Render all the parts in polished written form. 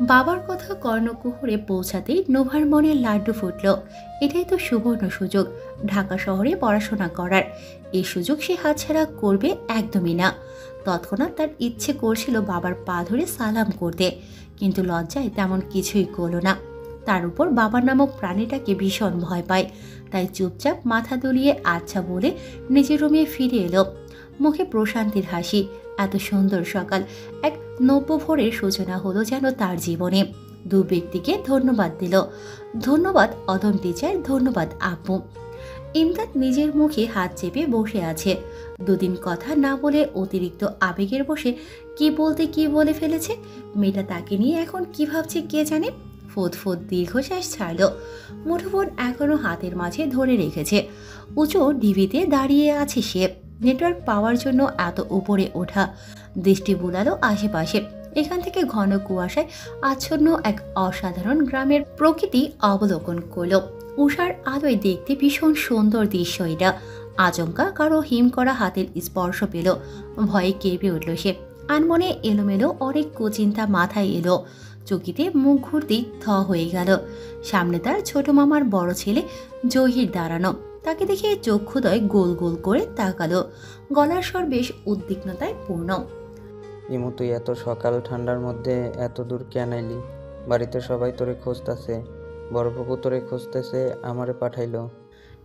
বাবার কথা কর্ণকুহরে পৌঁছাতেই নোভার মনে লাড্ডু ফুটল। এটাই তো সুবর্ণ সুযোগ, ঢাকা শহরে পড়াশোনা করার। এই সুযোগ সে হাতছাড়া করবে একদমই না। তৎক্ষণাৎ তার ইচ্ছে করছিল বাবার পা ধরে সালাম করতে, কিন্তু লজ্জায় তেমন কিছুই করল না। তার উপর বাবার নামক প্রাণীটাকে ভীষণ ভয় পায়, তাই চুপচাপ মাথা দুলিয়ে আচ্ছা বলে নিজের রুমে ফিরে এলো। মুখে প্রশান্তির হাসি। এত সুন্দর সকাল, এক নব্য ভোরের সূচনা হলো যেন তার জীবনে। দু ব্যক্তিকে ধন্যবাদ দিল। ধন্যবাদ অদম টিচার, ধন্যবাদ আব্বু। ইমদাদ নিজের মুখে হাত চেপে বসে আছে। দুদিন কথা না বলে অতিরিক্ত আবেগের বসে কি বলতে কি বলে ফেলেছে। মেয়েটা তাকে নিয়ে এখন কি ভাবছে কে জানে। ফোঁত ফোঁত দীর্ঘশ্বাস ছাড়ল। মুঠোফোন এখনো হাতের মাঝে ধরে রেখেছে। উঁচু ডিবিতে দাঁড়িয়ে আছে সে। নেটওয়ার্ক পাওয়ার জন্য এত উপরে ওঠা। দৃষ্টি বুলালো আশেপাশে। এখান থেকে ঘন কুয়াশায় আচ্ছন্ন এক অসাধারণ গ্রামের প্রকৃতি অবলোকন করল। উষার আলোয় দেখতে ভীষণ সুন্দর দৃশ্য এটা। আচমকা কারো হিম করা হাতের স্পর্শ পেল। ভয়ে কেঁপে উঠল সে। আনমনে এলোমেলো অনেক কুচিন্তা মাথায় এলো। চকিতে মুখ ঘুরতেই থ হয়ে গেল। সামনে তার ছোট মামার বড় ছেলে জহির দাঁড়ানো। তাকে দেখে চক্ষুদয় গোল গোল করে তাকালো। গলার স্বর বেশ উদ্বিগ্নতায় পূর্ণ। ইমু, তুই এত সকাল ঠান্ডার মধ্যে এত দূর কেন আইলি? বাড়িতে সবাই তোরে খুঁজতাছে, বড় ফুপু তোরে খুঁজতেছে, আমারে পাঠাইলো।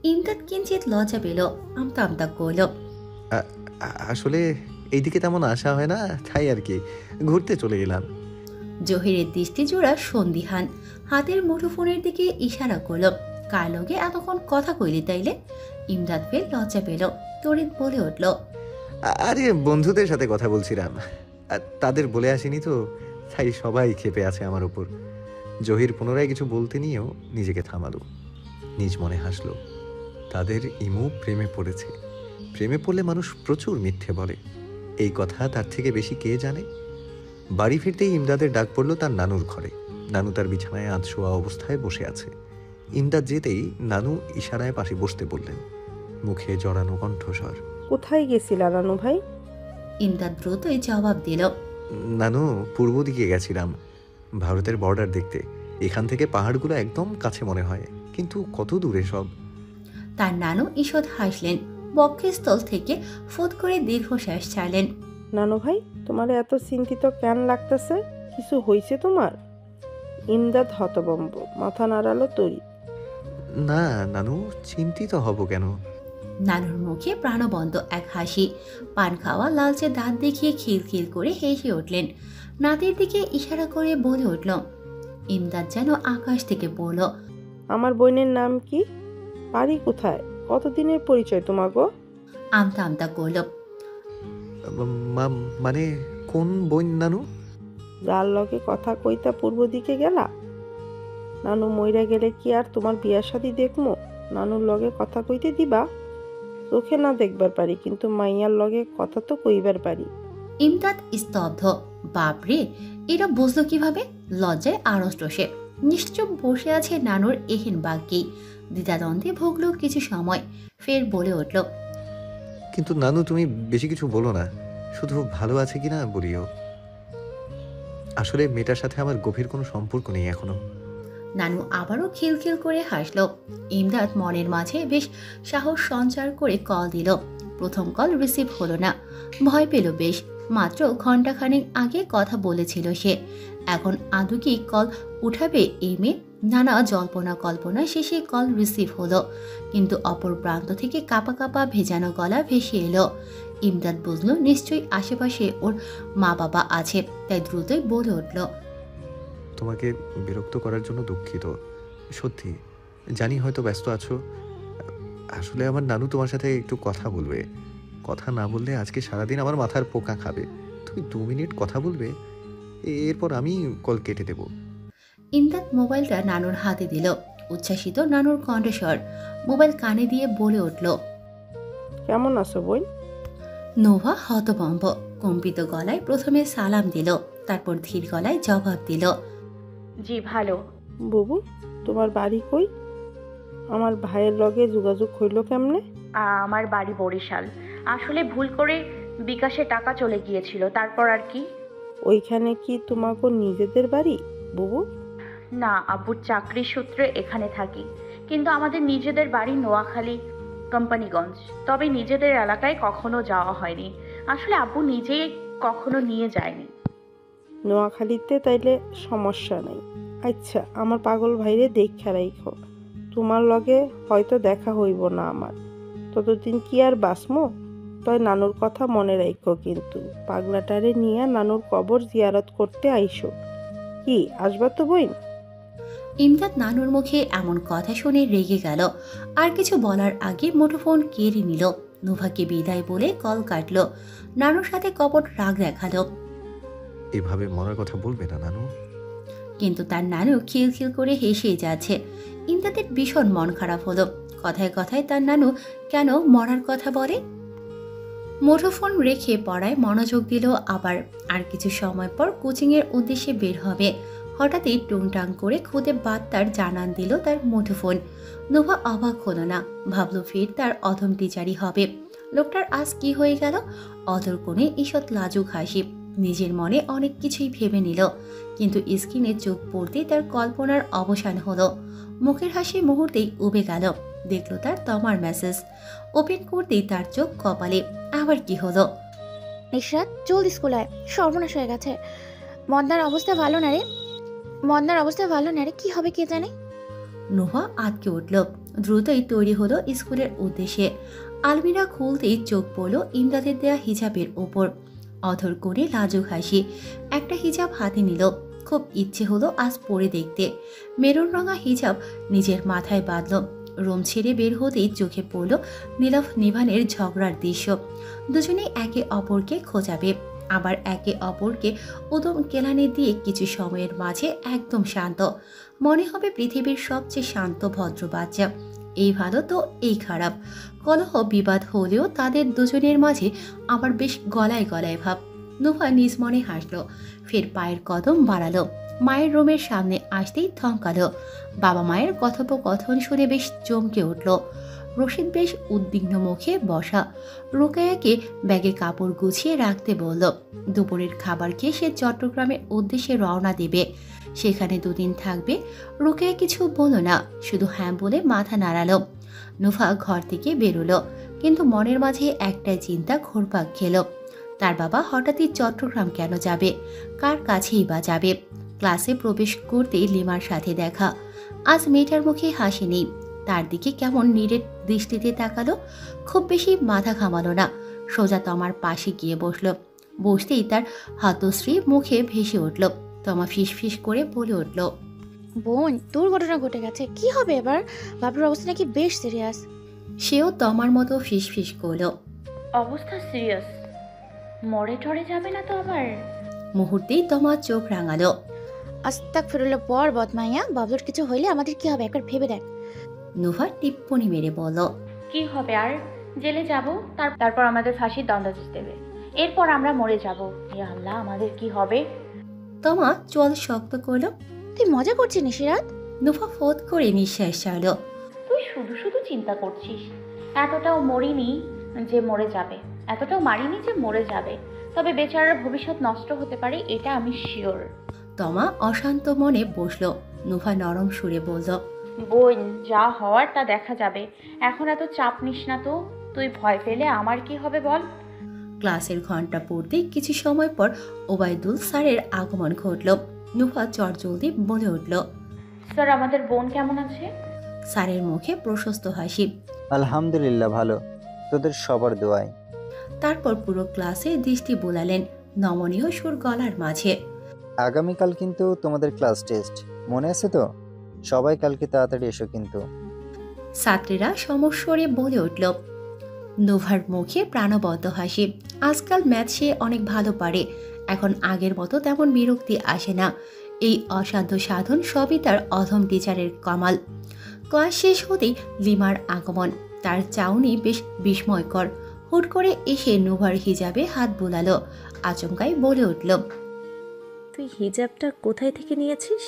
ইমদাদ কিঞ্চিত লজ্জা পেল। আমতা আমতা করল। আসলে এইদিকে তেমন আসা হয় না, তাই আর কি, ঘুরতে চলে এলাম। জহিরের দৃষ্টি জোড়া সন্দিহান। হাতের মুঠোফোনের দিকে ইশারা করল। কার লগে এতক্ষণ কথা কইলি তাইলে? ইমদাদ ফের লজ্জা পেল। তড়িৎ বলে উঠল। আরে বন্ধুদের সাথে কথা বলছিলাম, তাদের বলে আসিনি তো, তাই সবাই ক্ষেপে আছে আমার উপর। জহির পুনরায় কিছু বলতে নিয়েও নিজেকে থামালো। নিজ মনে হাসলো। তাদের ইমু প্রেমে পড়েছে। প্রেমে পড়লে মানুষ প্রচুর মিথ্যে বলে, এই কথা তার থেকে বেশি কে জানে। বাড়ি ফিরতেই ইমদাদের ডাক পড়ল তার নানুর ঘরে। নানু তার বিছানায় আধশোয়া অবস্থায় বসে আছে। ইমদাদ যেতেই নানু ইশারায় পাশে বসতে বললেন, মুখে জড়ানো কণ্ঠস্বর। কোথায় গেছিলা নানু ভাই? ইমদাদ দ্রুতই জবাব দিল। নানু, পূর্ব দিকে গেছিলাম, ভারতের বর্ডার দেখতে। এখান থেকে পাহাড়গুলো একদম কাছে মনে হয়, কিন্তু কত দূরে সব। তার নানু ঈষৎ হাসলেন। বক্ষস্থল থেকে ফুৎ করে দীর্ঘশ্বাস ছাড়লেন। নানু ভাই, তোমার এত চিন্তিত কেন লাগতেছে? কিছু হয়েছে তোমার? ইমদাদ হতবম্ব, মাথা নাড়ালো তরি। না নানু, চিন্তিত হব কেন? নানুর মুখে প্রাণবন্ত এক হাসি। পান খাওয়া লালচে দাঁত দেখিয়ে খিলখিল করে হেসে উঠলেন। নাতির দিকে ইশারা করে বলে উঠল। ইমদাদ যেন আকাশ থেকে পড়ল। আমার বোনের নাম কি? বাড়ি কোথায়? কতদিনের পরিচয় তোমার গো? আমতা আমতা করল। মানে কোন বই নানু? যার লগে কথা কইতা পূর্ব দিকে গেলা? নানু মইরা গেলে কি আর তোমার বিয়া শাদি দেখমু? নানুর লগে কথা কইতে দিবা? চোখে না দেখবার পারি, কিন্তু মাইয়ার লগে কথা তো কইবার পারি। ইমদাদ স্তব্ধ। বাপরে, এরা বুঝলো কিভাবে? লজ্জায় আড়ষ্ট সে। নিশ্চুপ বসে আছে নানুর এহেন বাক্যেই। দ্বিধাদ্বন্দ্বে ভুগল কিছু সময়। ফের বলে উঠল। কিন্তু নানু, তুমি বেশি কিছু বলো না, শুধু ভালো আছে কিনা বলিও। আসলে মেয়েটার সাথে আমার গভীর কোনো সম্পর্ক নেই এখনো। নানু আবারও খিলখিল করে হাসল। ইমদাদ মনের মাঝে বেশ সাহস সঞ্চার করে কল দিল। প্রথম কল রিসিভ হলো না। ভয় পেল বেশ। মাত্র ঘন্টাখানেক আগে কথা বলেছিল সে। এখন আদৌ কি কল উঠাবে এই মেয়ে? নানা জল্পনা কল্পনা শেষে কল রিসিভ হলো, কিন্তু অপর প্রান্ত থেকে কাপা কাপা ভেজানো গলা ভেসে এলো। ইমদাদ বুঝল নিশ্চয়ই আশেপাশে ওর মা বাবা আছে, তাই দ্রুতই বলে উঠল। তোমাকে বিরক্ত করার জন্য দুঃখিত, সত্যি। জানি হয়তো ব্যস্ত আছো। আসলে আমার নানু তোমার সাথে একটু কথা বলবে। কথা না বললে আজকে সারাদিন আমার মাথার পোকা খাবে। তুমি 2 মিনিট কথা বলবে, এরপর আমি কল কেটে দেব। ইমদাদ মোবাইলটা নানুর হাতে দিল। উচ্ছ্বাসিত নানুর কণ্ঠস্বর। মোবাইল কানে দিয়ে বলে উঠল। কেমন আছো বোন? নোভা হতভম্ব। কম্পিত গলায় প্রথমে সালাম দিল, তারপর ধীর গলায় জবাব দিল। জি ভালো। বুবু, তোমার বাড়ি কই? আমার ভাইয়ের লগে যোগাযোগ হইল কেমনে? আমার বাড়ি বরিশাল। আসলে ভুল করে বিকাশে টাকা চলে গিয়েছিল, তারপর আর কি। ওইখানে কি তোমাকে নিজেদের বাড়ি? বুবু? না, আব্বুর চাকরির সূত্রে এখানে থাকি, কিন্তু আমাদের নিজেদের বাড়ি নোয়াখালী, কোম্পানিগঞ্জ। তবে নিজেদের এলাকায় কখনো যাওয়া হয়নি। আসলে আব্বু নিজেই কখনো নিয়ে যায়নি। নোয়াখালীতে তাইলে সমস্যা নাই। আচ্ছা, আমার পাগল ভাইরে দেখা রাইখো। তোমার লগে হয়তো দেখা হইব না আমার, ততদিন কি আর বাঁচমো? তয় নানুর কথা মনে রাইখো, কিন্তু পাগলাটারে নিয়ে নানুর কবর জিয়ারত করতে আইসো। কি আসবা তো বইন? ইমদাদ নানুর মুখে এমন কথা শুনে রেগে গেল। আর কিছু বলার আগে মুঠোফোন কেড়ে নিল। নোভাকে বিদায় বলে কল কাটল। নানুর সাথে কপট রাগ দেখালো, এভাবে মরার কথা বলবে না নানু। কিন্তু তার নানু খিলখিল করে হেসেই যাচ্ছে। ইমদাদের ভীষণ মন খারাপ হলো। কথায় কথায় তার নানু কেন মরার কথা বলে। মুঠোফোন রেখে পড়ায় মনোযোগ দিল আবার। আর কিছু সময় পর কোচিংয়ের উদ্দেশ্যে বের হবে। হঠাৎই টুংটাং করে খুদে বার্তার জানান দিল তার মুঠোফোন। নোভা অবাক হলো না, ভাবলো ফের তার অধম টিচারই হবে। লোকটার আজ কি হয়ে গেল? অধর কোণে ঈষৎ লাজুক হাসি। নিজের মনে অনেক কিছুই ভেবে নিল, কিন্তু স্ক্রিনে চোখ পড়তেই তার কল্পনার অবসান হলো। মুখের হাসি মুহূর্তেই উবে গেল। দেখলো তার তমার মেসেজ। ওপেন করতেই তার চোখ কপালে। আবার কি হলো? নিশরাত, জলদি স্কুল আয়, সর্বনাশ হয়ে গেছে। মন্দার অবস্থা ভালো না রে, মন্দার অবস্থা ভালো না রে, কি হবে কে জানে। নোভা আটকে উঠল। দ্রুতই তৈরি হলো স্কুলের উদ্দেশ্যে। আলমিরা খুলতেই চোখ পড়ল ইমদাদের দেয়া হিজাবের ওপর। অধর করে লাজুক হাসি। একটা হিজাব হাতে নিল। খুব ইচ্ছে হলো আজ পরে দেখতে। মেরুন রঙা হিজাব নিজের মাথায় বাঁধল। রুম ছেড়ে বের হতেই চোখে পড়ল নীলাভ নিভানের ঝগড়ার দৃশ্য। দুজনেই একে অপরকে খোঁজাবে, আবার একে অপরকে উদম কেলানি দিয়ে কিছু সময়ের মাঝে একদম শান্ত। মনে হবে পৃথিবীর সবচেয়ে শান্ত ভদ্র বাচ্চা। এই ভালো তো এই খারাপ। কলহ বিবাদ হলেও তাদের দুজনের মাঝে আবার বেশ গলায় গলায় ভাব। নোভা নিজ মনে হাসল। ফের পায়ের কদম বাড়ালো। মায়ের রুমের সামনে আসতেই থমকালো। বাবা মায়ের কথোপকথন শুনে বেশ চমকে উঠল। রশিদ বেশ উদ্বিগ্ন মুখে বসা। রোকেয়াকে ব্যাগে কাপড় গুছিয়ে রাখতে বলল। দুপুরের খাবার খেয়ে সে চট্টগ্রামের উদ্দেশ্যে রওনা দেবে। সেখানে দুদিন থাকবে। রোকেয়া কিছু বলল না, শুধু হ্যাঁ বলে মাথা নাড়ালো। নোভা ঘর থেকে বেরোলো, কিন্তু মনের মাঝে একটাই চিন্তা ঘুরপাক খেল। তার বাবা হঠাৎই চট্টগ্রাম কেন যাবে? কার কাছেই বা যাবে? ক্লাসে প্রবেশ করতেই লিমার সাথে দেখা। আজ মেয়েটার মুখে হাসি নেই। তার দিকে কেমন নিরেট দৃষ্টিতে তাকালো। খুব বেশি মাথা ঘামালো না, সোজা তমার পাশে গিয়ে বসলো। বসতেই তার হাতশ্রী মুখে ভেসে উঠল। তমা ফিসফিস করে বলে উঠল, বোন, দুর্ঘটনা ঘটে গেছে, কি হবে এবার? বাবুর অবস্থা নাকি বেশ সিরিয়াস। সেও তমার মতো ফিসফিস করল। অবস্থা সিরিয়াস? মরে টরে যাবে না তো আবার? মুহূর্তেই তমা চোখ রাঙালো। আস্তাগফিরুল্লাহ পর বদমাইয়া, বাবুর কিছু হইলে আমাদের কি হবে একবার ভেবে দেখ। নোভা টিপ্পনি মেরে বলল, কি হবে আর? জেলে যাব, তারপর আমাদের ফাঁসির দণ্ডাদেশ দেবে। এরপর আমরা মরে যাব। হে আল্লাহ, আমাদের কি হবে? তমা চল শক্ত করল। তুই মজা করছিস নিশিরাত? নোভা ফোঁত করে নিঃশ্বাস ছাড়ল। তুই শুধু শুধু চিন্তা করছিস। এতটাও মরিনি যে মরে যাবে, এতটাও মারিনি যে মরে যাবে। তবে বেচারার ভবিষ্যৎ নষ্ট হতে পারে, এটা আমি শিওর। তমা অশান্ত মনে বসল। নোভা নরম সুরে বলল, বোন, যা হওয়ার তা দেখা যাবে। এখন এত চাপ নিস না তো। তুই ভয় পেলে আমার কি হবে বল? ক্লাসের ঘন্টা পড়তে কিছু সময় পর ওবায়দুল স্যারের আগমন ঘটল। নোভা চটজলদি বলে উঠল, স্যার, আমাদের বোন কেমন আছে? স্যারের মুখে প্রশস্ত হাসি। আলহামদুলিল্লাহ ভালো, তোদের সবার দোয়ায়। তারপর পুরো ক্লাসে দৃষ্টি বোলালেন নমনীয় সুর গলার মাঝে। আগামীকাল কিন্তু তোমাদের ক্লাস টেস্ট, মনে আছে তো? সবাই কালকে তাড়াতাড়ি এসো কিন্তু। ছাত্রীরা সমস্বরে বলে উঠল। নোভার মুখে প্রাণবদ্ধ হাসি। আজকাল ম্যাথ সে অনেক ভালো পারে। এখন আগের মতো তেমন বিরক্তি আসে না। এই অসাধ্য সাধন সবই তার অধম টিচারের কামাল। ক্লাস শেষ হতেই লিমার আগমন। তার চাউনি বেশ বিস্ময়কর। হুট করে এসে নোভার হিজাবে হাত বোলালো। আচমকাই বলে উঠল, তুই হিজাবটা কোথায় থেকে নিয়েছিস?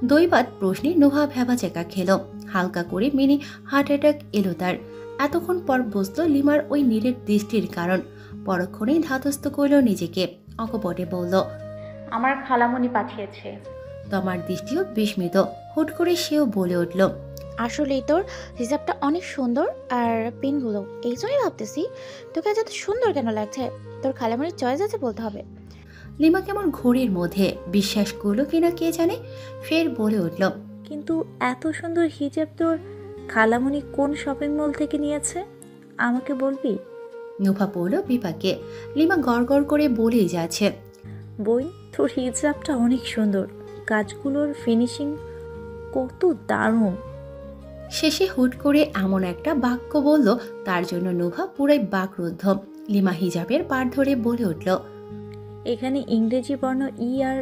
দৈবাত প্রশ্নে নোভা ভ্যাবাচেকা খেল। হালকা করে মিনি হার্ট অ্যাটাক এলো তার। এতক্ষণ পর বুঝলো লিমার ওই নিরেট দৃষ্টির কারণ। পরক্ষণেই ধাতস্থ করল নিজেকে। অকপটে বলল, আমার খালামণি পাঠিয়েছে। তমার দৃষ্টিও বিস্মিত। হুট করে সেও বলে উঠল, আসলেই তোর হিজাবটা অনেক সুন্দর, আর পিনগুলো। এই জন্যই ভাবতেছি তোকে আজ এত সুন্দর কেন লাগছে। তোর খালামণির চয়েস আছে বলতে হবে। লিমা কেমন ঘোরের মধ্যে, বিশ্বাস করলো কিনা কে জানে, ফের বলে উঠল, কিন্তু এত সুন্দর হিজাব তোর খালামণি কোন শপিং মল থেকে নিয়েছে আমাকে বলবি? নুভা পড়ল বিপাকে। লিমা গড় করে বলেই যাচ্ছে, বই, তোর হিজাবটা অনেক সুন্দর, কাজগুলোর ফিনিশিং কত দারুণ। শেষে হুট করে এমন একটা বাক্য বলল তার জন্য নুভা পুরাই বাকরুদ্ধ। লিমা হিজাবের পাড় ধরে বলে উঠল, এখানে ইংরেজি বর্ণ ই আর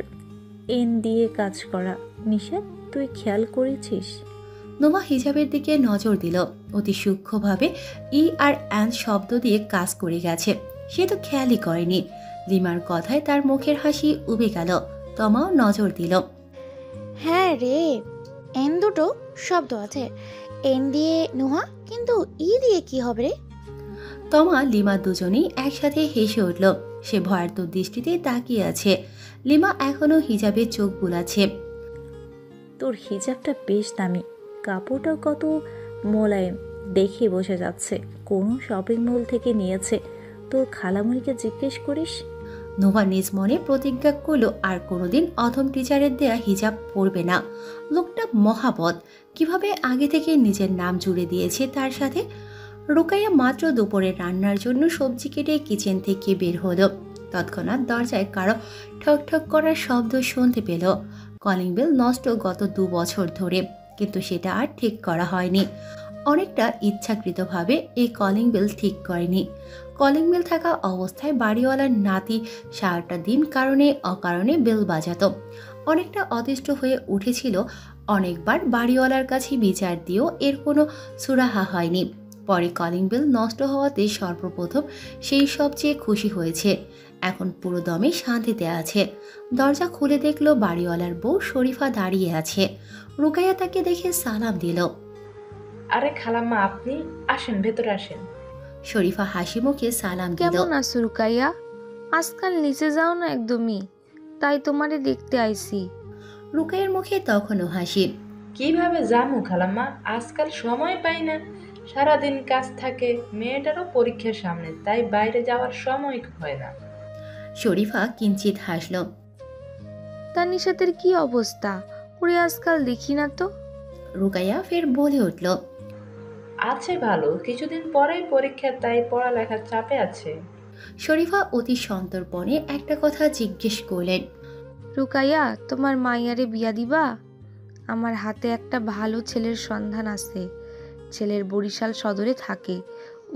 এন দিয়ে কাজ করা নিষেধ, তুই খেয়াল করেছিস? নোভা হিজাবের দিকে নজর দিল। অতি সূক্ষ্মভাবে ই আর অ্যান শব্দ দিয়ে কাজ করে গেছে, সে তো খেয়ালই করেনি। লিমার কথায় তার মুখের হাসি উবে গেল। তমাও নজর দিল। হ্যাঁ রে, এন দুটো শব্দ আছে, এন দিয়ে নুহা, কিন্তু ই দিয়ে কি হবে রে? তমা লিমা দুজনেই একসাথে হেসে উঠল। সে ভয়ার্ত দৃষ্টিতে তাকিয়ে আছে। লিমা এখনো হিজাবে চোখ বুলাচ্ছে। তোর হিজাবটা বেশ দামি, কাপড়টাও কত মোলায়েম, দেখে বোঝা যাচ্ছে কোনো শপিং মল থেকে নিয়েছে। তোর খালামণিকে জিজ্ঞেস করিস। নোভা নিজ মনে প্রতিজ্ঞা করলো আর কোনোদিন অধম টিচারের দেয়া হিজাব পরবে না। লোকটা মহাবদ, কিভাবে আগে থেকে নিজের নাম জুড়ে দিয়েছে তার সাথে। রোকাইয়া মাত্র দুপুরে রান্নার জন্য সবজি কেটে কিচেন থেকে বের হলো। তৎক্ষণাৎ দরজায় কারো ঠক ঠক করার শব্দ শুনতে পেল। কলিং বেল নষ্ট গত 2 বছর ধরে, কিন্তু সেটা আর ঠিক করা হয়নি। অনেকটা ইচ্ছাকৃতভাবে এই কলিং বেল ঠিক করেনি। কলিং বেল থাকা অবস্থায় বাড়িওয়ালার নাতি সারাটা দিন কারণে অকারণে বেল বাজাতো। অনেকটা অতিষ্ঠ হয়ে উঠেছিল। অনেকবার বাড়িওয়ালার কাছে বিচার দিয়েও এর কোনো সুরাহা হয়নি। পরে কলিং বেল নষ্ট হওয়াতে সর্বপ্রথম সেই সবচেয়ে খুশি হয়েছে। এখন পুরো দমে শান্তিতে আছে। দরজা খুলে দেখলো বাড়িওয়ালার বউ শরীফা দাঁড়িয়ে আছে। রুকাইয়া তাকে দেখে সালাম দিল। আরে খালাম্মা, আপনি আসেন, ভেতরে আসেন। শরীফা হাসি মুখে সালাম দিল। কেমন আছো রুকাইয়া? আজকাল নিচে যাও না একদমই, তাই তোমারে দেখতে আইছি। রুকাইয়ার মুখে তখনও হাসি। কিভাবে যামু খালাম্মা, আজকাল সময় পাই না, সারাদিন কাজ থাকে, মেয়েটারও পরীক্ষার সামনে, তাই বাইরে যাওয়ার সময় হয় না। শরীফা কিঞ্চিত হাসল। তার নিশাতের কি অবস্থা? ওরে আজকাল দেখি না তো। রুকাইয়া ফের বলে উঠল, আছে ভালো, কিছুদিন পরেই পরীক্ষা, তাই পড়ালেখার চাপে আছে। শরীফা অতি সন্তর্পণে একটা কথা জিজ্ঞেস করলেন, রুকাইয়া, তোমার মাইয়ারে বিয়া দিবা? আমার হাতে একটা ভালো ছেলের সন্ধান আছে। ছেলের বরিশাল সদরে থাকে,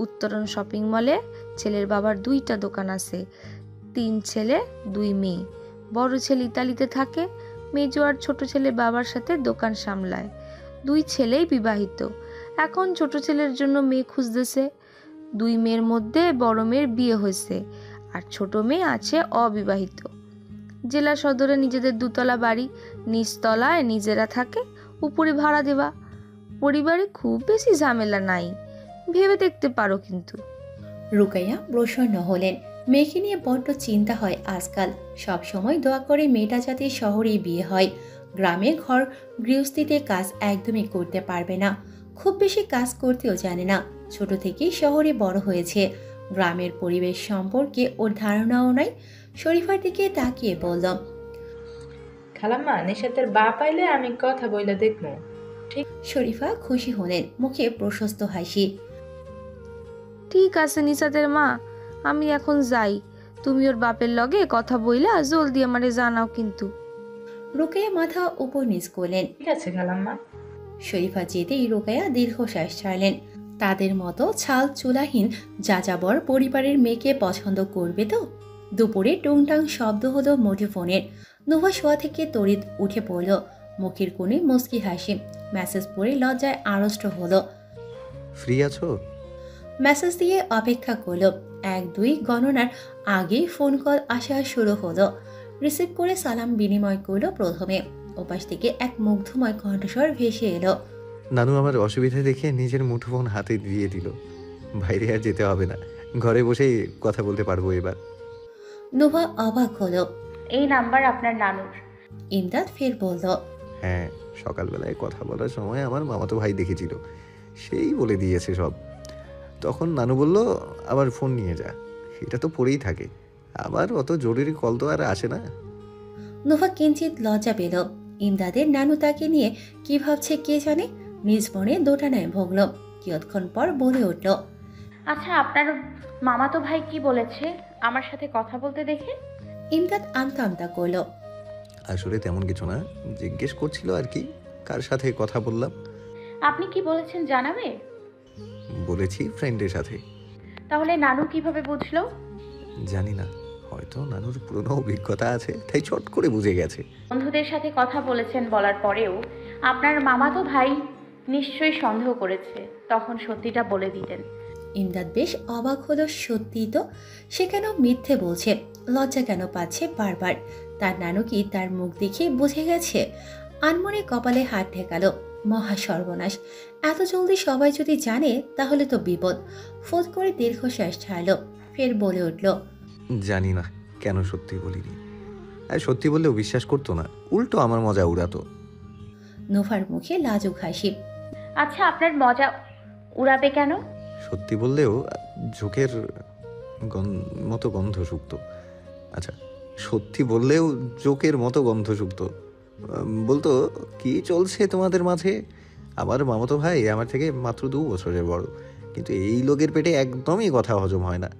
উত্তরণ শপিং মলে। ছেলের বাবার 2টা দোকান আছে, 3 ছেলে 2 মেয়ে। বড় ছেলে ইতালিতে থাকে, মেজো আর ছোট ছেলে বাবার সাথে দোকান সামলায়। 2 ছেলেই বিবাহিত। এখন ছোট ছেলের জন্য মেয়ে খুঁজতেছে। 2 মেয়ের মধ্যে বড় মেয়ের বিয়ে হয়েছে, আর ছোট মেয়ে আছে অবিবাহিত। জেলা সদরে নিজেদের 2 তলা বাড়ি, নিচতলায় নিজেরা থাকে, উপরে ভাড়া দেওয়া। পরিবারে খুব বেশি ঝামেলা নাই, ভেবে দেখতে পারো কিন্তু। রুকাইয়া প্রসন্ন হলেন। মেয়েকে নিয়ে বড্ড চিন্তা হয় আজকাল। সব সময় দোয়া করে মেয়েটা যাতে শহরেই বিয়ে হয়। গ্রামে ঘর গৃহস্থিতে কাজ একদমই করতে পারবে না, খুব বেশি কাজ করতেও জানে না। ছোট থেকেই শহরে বড় হয়েছে, গ্রামের পরিবেশ সম্পর্কে ওর ধারণাও নাই। শরীফার দিকে তাকিয়ে বলল, খালাম্মা, নিশাতের বাপ আইলে আমি কথা বইলে দেখবো। শরীফা খুশি হলেন, মুখে প্রশস্ত হাসি। ঠিক আছে নিশাতের মা, আমি এখন যাই। তুমি ওর বাপের লগে কথা বইলা জলদি আমারে জানাও কিন্তু। রুকাইয়া মাথা উপর নিচ করলেন। ঠিক আছে খালাম্মা। শরীফা যেতেই রুকাইয়া দীর্ঘশ্বাস ছাড়লেন। তাদের মতো ছাল চুলাহীন যাযাবর পরিবারের মেয়েকে পছন্দ করবে তো? দুপুরে টুংটাং শব্দ হলো মুঠোফোনের। নুভা শোয়া থেকে তড়িৎ উঠে পড়ল। মুখের কোণে মুচকি হাসি। মেসেজ পড়ে লজ্জায় আড়ষ্ট হলো। ফ্রি আছো? মেসেজ দিয়ে অপেক্ষা করলো। 1-2 গণনার আগেই ফোন কল আসা শুরু হলো। রিসিভ করে সালাম বিনিময় করলো প্রথমে। ওপাশ থেকে এক মুগ্ধময় কণ্ঠস্বর ভেসে এলো। নানু আমার অসুবিধা দেখে নিজের মুঠোফোন হাতে দিয়ে দিল। বাইরে আর যেতে হবে না, ঘরে বসেই কথা বলতে পারবো এবার। নুভা অবাক হলো। এই নাম্বার আপনার নানুর। ইমদাদ ফের বলল, হ্যাঁ, সকালবেলায় কথা বলার সময় আমার মামাতো ভাই দেখেছিল, সেই বলে দিয়েছে সব। তখন নানু বলল আবার ফোন নিয়ে যা, এটা তো পড়েই থাকে, আবার অত জরুরি কল তো আর আসে না। নোভা কিঞ্চিত লজ্জা পেল। ইমদাদের নানু তাকে নিয়ে কি ভাবছে কে জানে, নিজ মনে দোটানায় ভোগল। কিয়ৎক্ষণ পর বলে উঠল, আচ্ছা, আপনার মামাতো ভাই কি বলেছে আমার সাথে কথা বলতে দেখে? ইমদাদ আমতা আমতা করল। আসলে তেমন কিছু না, জিজ্ঞেস করছিল আর কি, কার সাথে কথা বললাম। আপনি কি বলেছেন জানাবে? বলেছি ফ্রেন্ডের সাথে। তাহলে নানু কিভাবে বুঝলো? জানি না, হয়তো নানুর পুরনো অভিজ্ঞতা আছে, তাই চট করে বুঝে গেছে। বন্ধুদের সাথে কথা বলেছেন বলার পরেও আপনার মামাতো ভাই নিশ্চয়ই সন্দেহ করেছে, তখন সত্যিটা বলে দিতেন। ইমদাদ বেশ অবাক হলো। সত্যি তো, সে কেন মিথ্যে বলছে, লজ্জা কেন পাচ্ছে বারবার? তার নানু কি তার মুখ দেখে বুঝে গেছে? আনমনে কপালে হাত ঠেকালো। মহা সর্বনাশ, এত জলদি সবাই যদি জানে তাহলে তো বিপদ। ফোঁত করে দীর্ঘশ্বাস ছাড়লো, ফের বলে উঠল, জানি না কেন সত্যি বলিনি, আর সত্যি বললেও বিশ্বাস করতো না, উল্টো আমার মজা উড়াতো। নোভার মুখে লাজুক হাসি। আচ্ছা, আপনার মজা উড়াবে কেন? সত্যি বললেও ঝোঁকের মতো গন্ধ শুকতো। আচ্ছা, সত্যি বললেও জোকের মতো গন্ধ শুকতো। বলতো, কি চলছে তোমাদের মাঝে? আমার মামাতো ভাই আমার থেকে মাত্র 2 বছরের বড়, কিন্তু এই লোকের পেটে একদমই কথা হজম হয় না।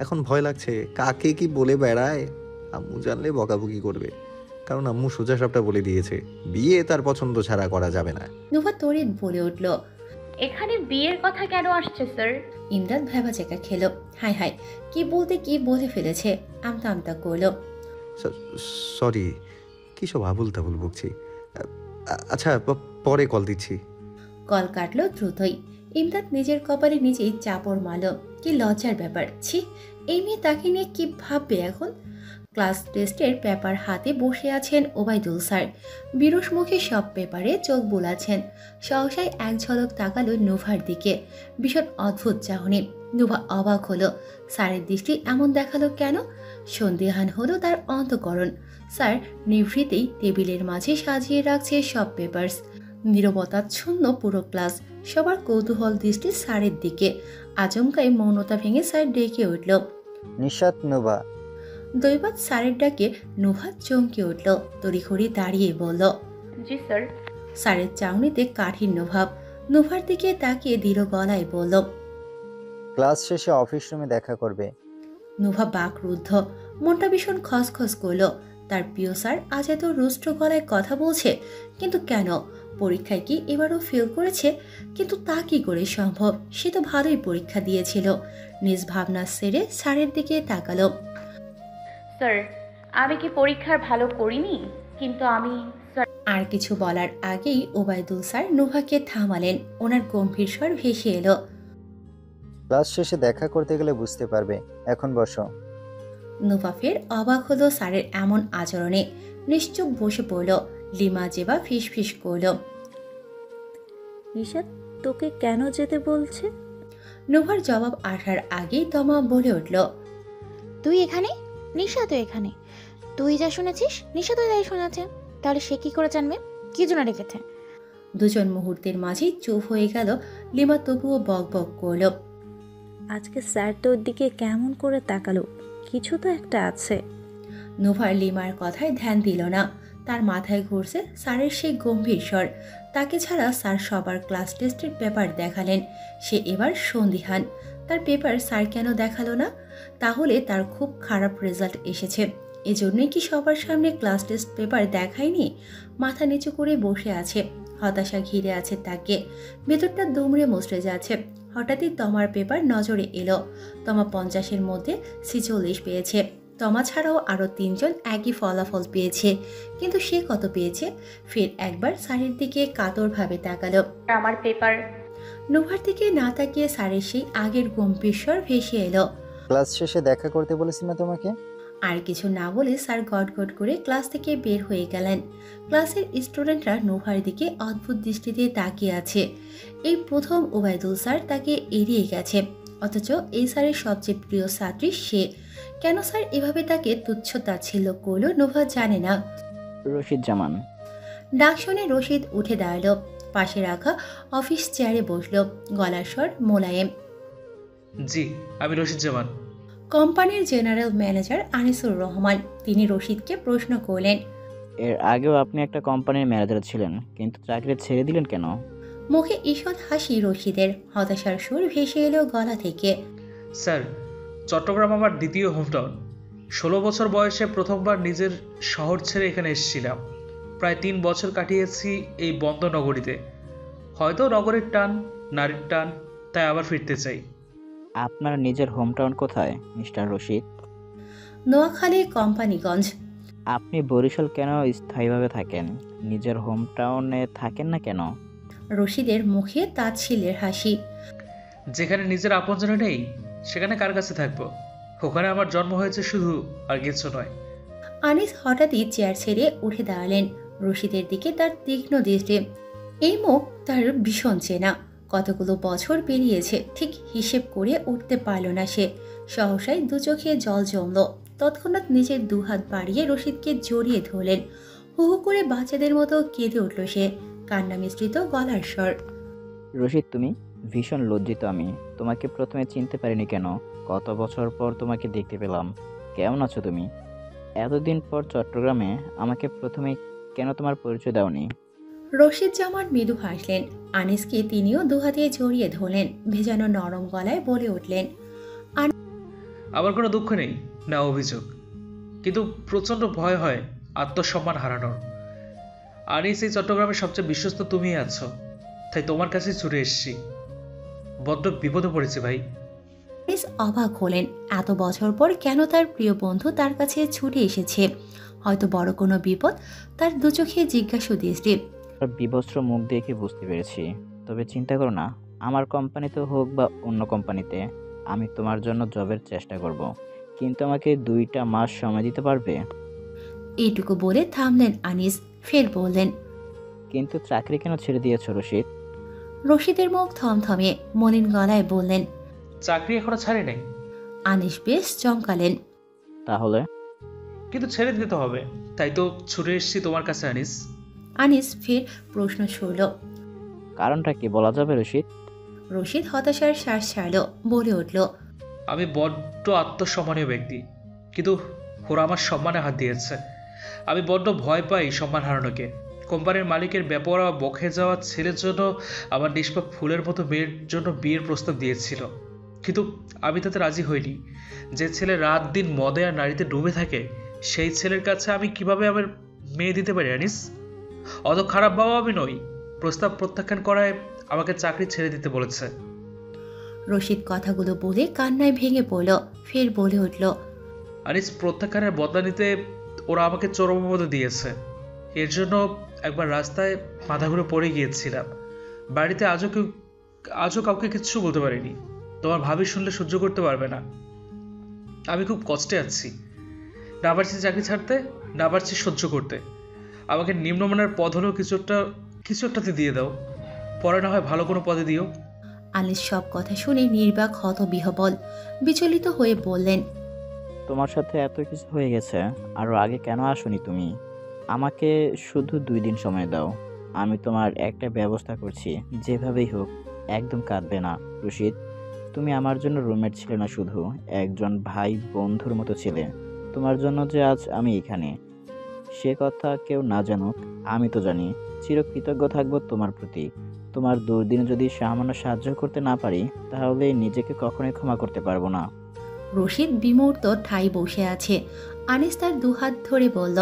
এখন ভয় লাগছে কাকে কি বলে বেড়ায়, আম্মু জানলে বকাবকি করবে, কারণ আম্মু সোজা সাপটা বলে দিয়েছে বিয়ে তার পছন্দ ছাড়া করা যাবে না। নোভা তড়িৎ বলে উঠল, এখানে বিয়ের কথা কেন আসছে স্যার? ইমদাদ ভেবা চেকা খেলো। হায় হায়, কি বলতে কি বলে ফেলেছে। আমতা আমতা করলো। সরি, কি সব আবুল তাবুল বকছি। আচ্ছা, পরে কল দিচ্ছি। কল কাটলো দ্রুতই। ইমদাদ নিজের কপালে নিজেই চাপড় মারল। কি লজ্জার ব্যাপার, ছি! এই মেয়ে তাকে নিয়ে কি ভাববে এখন? ক্লাস টেস্টের পেপার হাতে বসে আছেন ওবায়দুল স্যার। বিরস মুখে সব পেপারে চোখ বোলাচ্ছেন। সহসায় এক ঝলক তাকালো নোভার দিকে, ভীষণ অদ্ভুত চাহনি। নোভা অবাক হলো, স্যারের দৃষ্টি এমন দেখালো কেন? সন্দেহান হলো তার অন্তঃকরণ। স্যার নিভৃতেই টেবিলের মাঝে সাজিয়ে রাখছে সব পেপারস। নীরবতাচ্ছন্ন পুরো ক্লাস, সবার কৌতূহল দৃষ্টি স্যারের দিকে। আচমকাই মৌনতা ভেঙে স্যার ডেকে উঠল, নিশাত, নোভা। দৈবাত স্যারের ডাকে নোভা চমকে উঠল, তড়িঘড়ি দাঁড়িয়ে বলল, জি স্যার। স্যারের চাউনিতে কাঠিন্য ভাব। নোভার দিকে তাকিয়ে দৃঢ় গলায় বলল, ক্লাস শেষে অফিস রুমে দেখা করবে। নোভা বাকরুদ্ধ, মনটা ভীষণ খসখস করল। তার প্রিয় স্যার আজ এত রুষ্ট গলায় কথা বলছে, কিন্তু কেন? পরীক্ষায় কি এবারও ফেল করেছে? কিন্তু তা কি করে সম্ভব? সে তো ভালোই পরীক্ষা দিয়েছিল। নিজ ভাবনা সেরে স্যারের দিকে তাকালো। স্যার, আমি কি পরীক্ষার ভালো করিনি? কিন্তু আমি স্যার। আর কিছু বলার আগেই ওবায়দুল স্যার নোভাকে থামালেন। ওনার গম্ভীর স্বর ভেসে এলো, ক্লাস শেষে দেখা করতে গেলে বুঝতে পারবে, এখন বসো। নোভা ফের অবাক হলো স্যারের এমন আচরণে। নিশ্চুপ বসে পড়ল। লিমা জেবা ফিস ফিস করল, নিশাত, তোকে কেন যেতে বলছে? নোভার জবাব আসার আগেই তমা বলে উঠল, তুই এখানে, নিশা তো এখানে। তুই যা শুনেছিস নিশা তো তাই শোনাচ্ছে, তাহলে সে কি করে জানবে কি জন্য রেখেছে? দুজন মুহূর্তের মাঝেই চুপ হয়ে গেল। লিমা তবুও বক বক করল, আজকে স্যার তোর দিকে কেমন করে তাকালো, কিছু তো একটা আছে। নোভার লিমার কথায় ধ্যান দিল না। তার মাথায় ঘুরছে স্যারের সেই গম্ভীর স্বর। তাকে ছাড়া স্যার সবার ক্লাস টেস্টের পেপার দেখালেন, সে এবার সন্দিহান। তার পেপার স্যার কেন দেখালো না? তাহলে তার খুব খারাপ রেজাল্ট এসেছে, এজন্যই কি সবার সামনে ক্লাস টেস্ট পেপার দেখায়নি? মাথা নিচু করে বসে আছে, হতাশা ঘিরে আছে তাকে। ভেতরটা দুমড়ে মুচড়ে যাচ্ছে। হঠাৎই তমার পেপার নজরে এলো। তমা 50-এর মধ্যে 46 পেয়েছে। তমা ছাড়াও আরও 3 জন একই ফলাফল পেয়েছে, কিন্তু সে কত পেয়েছে? ফের একবার স্যারের দিকে কাতরভাবে তাকালো। আমার পেপার। নোভার দিকে না তাকিয়ে স্যারের সেই আগের গম্ভীর স্বর ভেসে এলো, ক্লাস শেষে দেখা করতে বলেছি না তোমাকে? আর কিছু না বলে স্যার গটগট করে ক্লাস থেকে বের হয়ে গেলেন। ক্লাসের স্টুডেন্টরা নোভার দিকে অদ্ভুত দৃষ্টিতে তাকিয়ে আছে। এই প্রথম ওবায়দুল স্যার তাকে এড়িয়ে গেছে, অথচ এই স্যারের সবচেয়ে প্রিয় ছাত্রী সে। কেন স্যার এভাবে তাকে তুচ্ছ তাচ্ছিল্য করলো নোভা জানে না। রশিদ জামান। ডাক শুনে রশিদ উঠে দাঁড়ালো, পাশে রাখা অফিস চেয়ারে বসলো, গলার স্বর মোলায়েম। জি, আমি রশিদ জামান। কোম্পানির জেনারেল ম্যানেজার আনিসুর রহমান। তিনি রশিদকে প্রশ্ন করলেন, এর আগেও আপনি একটা কোম্পানির ম্যানেজার ছিলেন, কিন্তু চাকরি ছেড়ে দিলেন কেন? মুখে ঈষৎ হাসি রশিদের, হতাশার সুর ভেসে এলো গলা থেকে। স্যার, চট্টগ্রাম আমার দ্বিতীয় হোমটাউন। 16 বছর বয়সে প্রথমবার নিজের শহর ছেড়ে এখানে এসেছিলাম। প্রায় 3 বছর কাটিয়েছি এই বন্ধ নগরীতে। হয়তো নগরের টান, নারীর টান, তাই আবার ফিরতে চাই। আপনার নিজের হোমটাউন কোথায় মিস্টার রশিদ? নোয়াখালী, কোম্পানিগঞ্জ। আপনি বরিশাল কেন স্থায়ীভাবে থাকেন, নিজের হোমটাউনে থাকেন না কেন? রশিদের মুখে তাচ্ছিল্যের হাসি। যেখানে নিজের আপনজনে নেই, সেখানে কার কাছে থাকবো? ওখানে আমার জন্ম হয়েছে শুধু, আর কিছু নয়। আনিস হঠাৎই চেয়ার ছেড়ে উঠে দাঁড়ালেন। রশিদের দিকে তার তীক্ষ্ণ দৃষ্টি। এই মুখ তার ভীষণ চেনা। কতগুলো বছর পেরিয়েছে, ঠিক হিসেব করে উঠতে পারল না সে। সহসায় দু চোখে জল জমল। তৎক্ষণাৎ নিজের দুহাত বাড়িয়ে রশিদকে জড়িয়ে ধরলেন। হু হু করে বাচ্চাদের মতো কেঁদে উঠল সে, কান্না মিশ্রিত গলার স্বর। রশিদ, তুমি ভীষণ লজ্জিত। আমি তোমাকে প্রথমে চিনতে পারিনি কেন? কত বছর পর তোমাকে দেখতে পেলাম। কেমন আছো তুমি? এতদিন পর চট্টগ্রামে আমাকে প্রথমে কেন তোমার পরিচয় দাওনি? রশিদ জামান মৃদু হাসলেন। আনিসকে তিনিও দুহাতে জড়িয়ে ধরলেন, ভেজানো নরম গলায় বলে উঠলেন, আমার কোনো দুঃখ নেই, না অভিযোগ, কিন্তু প্রচণ্ড ভয় হয় আত্মসম্মান হারানোর। আনিস, এই চট্টগ্রামের সবচেয়ে বিশ্বস্ত তুমিই আছো, তাই তোমার কাছে ছুটে এসেছি। বড্ড বিপদে পড়েছি ভাই। আনিস অবাক হলেন, এত বছর পর কেন তার প্রিয় বন্ধু তার কাছে ছুটে এসেছে। হয়তো বড় কোনো বিপদ। তার দু চোখে জিজ্ঞাসু দৃষ্টি। বিবস্ত্র মুখ দেখে বুঝতে পেরেছি। তবে চিন্তা করো না, আমার কোম্পানিতে হোক বা অন্য কোম্পানিতে, আমি তোমার জন্য জবের চেষ্টা করব। কিন্তু আমাকে 2টা মাস সময় দিতে পারবে? এইটুকু বলে থামলেন আনিস, ফের বললেন, কিন্তু চাকরি কেন ছেড়ে দিয়েছ রশিদ? রশিদের মুখ থমথমে, মলিন গলায় বললেন, চাকরি এখনো ছাড়ি নাই। আনিস বেশ চমকালেন। তাহলে? কিন্তু ছেড়ে দিতে হবে, তাই তো ছুটে এসেছি তোমার কাছে আনিস। আনিস ফের প্রশ্ন ছুড়ল, কারণটা কি বলা যাবে রশিদ? রশিদ হতাশার শ্বাস ছাড়ল, বলে উঠল, আমি বড্ড আত্মসম্মানীয় ব্যক্তি, কিন্তু ওরা আমার সম্মানে হাত দিয়েছে। আমি বড্ড ভয় পাই সম্মান হারানোকে। কোম্পানির মালিকের বেপরোয়া বকে যাওয়া ছেলের জন্য আমার নিষ্পাপ ফুলের মতো মেয়ের জন্য বিয়ের প্রস্তাব দিয়েছিল, কিন্তু আমি তাতে রাজি হইনি। যে ছেলে রাত দিন মদে আর নারীতে ডুবে থাকে, সেই ছেলের কাছে আমি কিভাবে আমার মেয়ে দিতে পারি আনিস? অত খারাপ বাবা আমি নই। প্রস্তাব প্রত্যাখ্যান করায় আমাকে চাকরি ছেড়ে দিতে বলেছে। রশিদ কথাগুলো বলে কান্নায় ভেঙে পড়ল, ফের বলে উঠল, আনিস, প্রত্যাখ্যানের বদলা নিতে ওরা আমাকে চরমপদ দিয়েছে। এর জন্য একবার রাস্তায় মাথা ঘুরে পড়ে গিয়েছিলাম। বাড়িতে আজও কাউকে কিচ্ছু বলতে পারিনি। তোমার ভাবি শুনলে সহ্য করতে পারবে না। আমি খুব কষ্টে আছি, না পারছি চাকরি ছাড়তে, না পারছি সহ্য করতে। আমাকে নিম্নমানের পদ হলেও কিছু একটাতে দিয়ে দাও, পরে না হয় ভালো কোনো পদে দিও। আনিস সব কথা শুনে নির্বাক হতবিহ্বল, বিচলিত হয়ে বললেন, তোমার সাথে এত কিছু হয়ে গেছে, আরো আগে কেন আসোনি তুমি? আমাকে শুধু 2 দিন সময় দাও, আমি তোমার একটা ব্যবস্থা করছি। যেভাবেই হোক, একদম কাঁদবে না রশিদ। তুমি আমার জন্য রুমমেট ছিলে না, শুধু একজন ভাই বন্ধুর মতো ছিলে। তোমার জন্য যে আজ আমি এখানে, সে কথা কেউ না জানুক, আমি তো জানি। চিরকৃতজ্ঞ থাকবো তোমার প্রতি। তোমার দুর্দিনে যদি সামান্য সাহায্য করতে না পারি, তাহলে নিজেকে কখনোই ক্ষমা করতে পারবো না। রশিদ বিমূর্ত ঠাই বসে আছে। আনিস তার দুহাত ধরে বলল,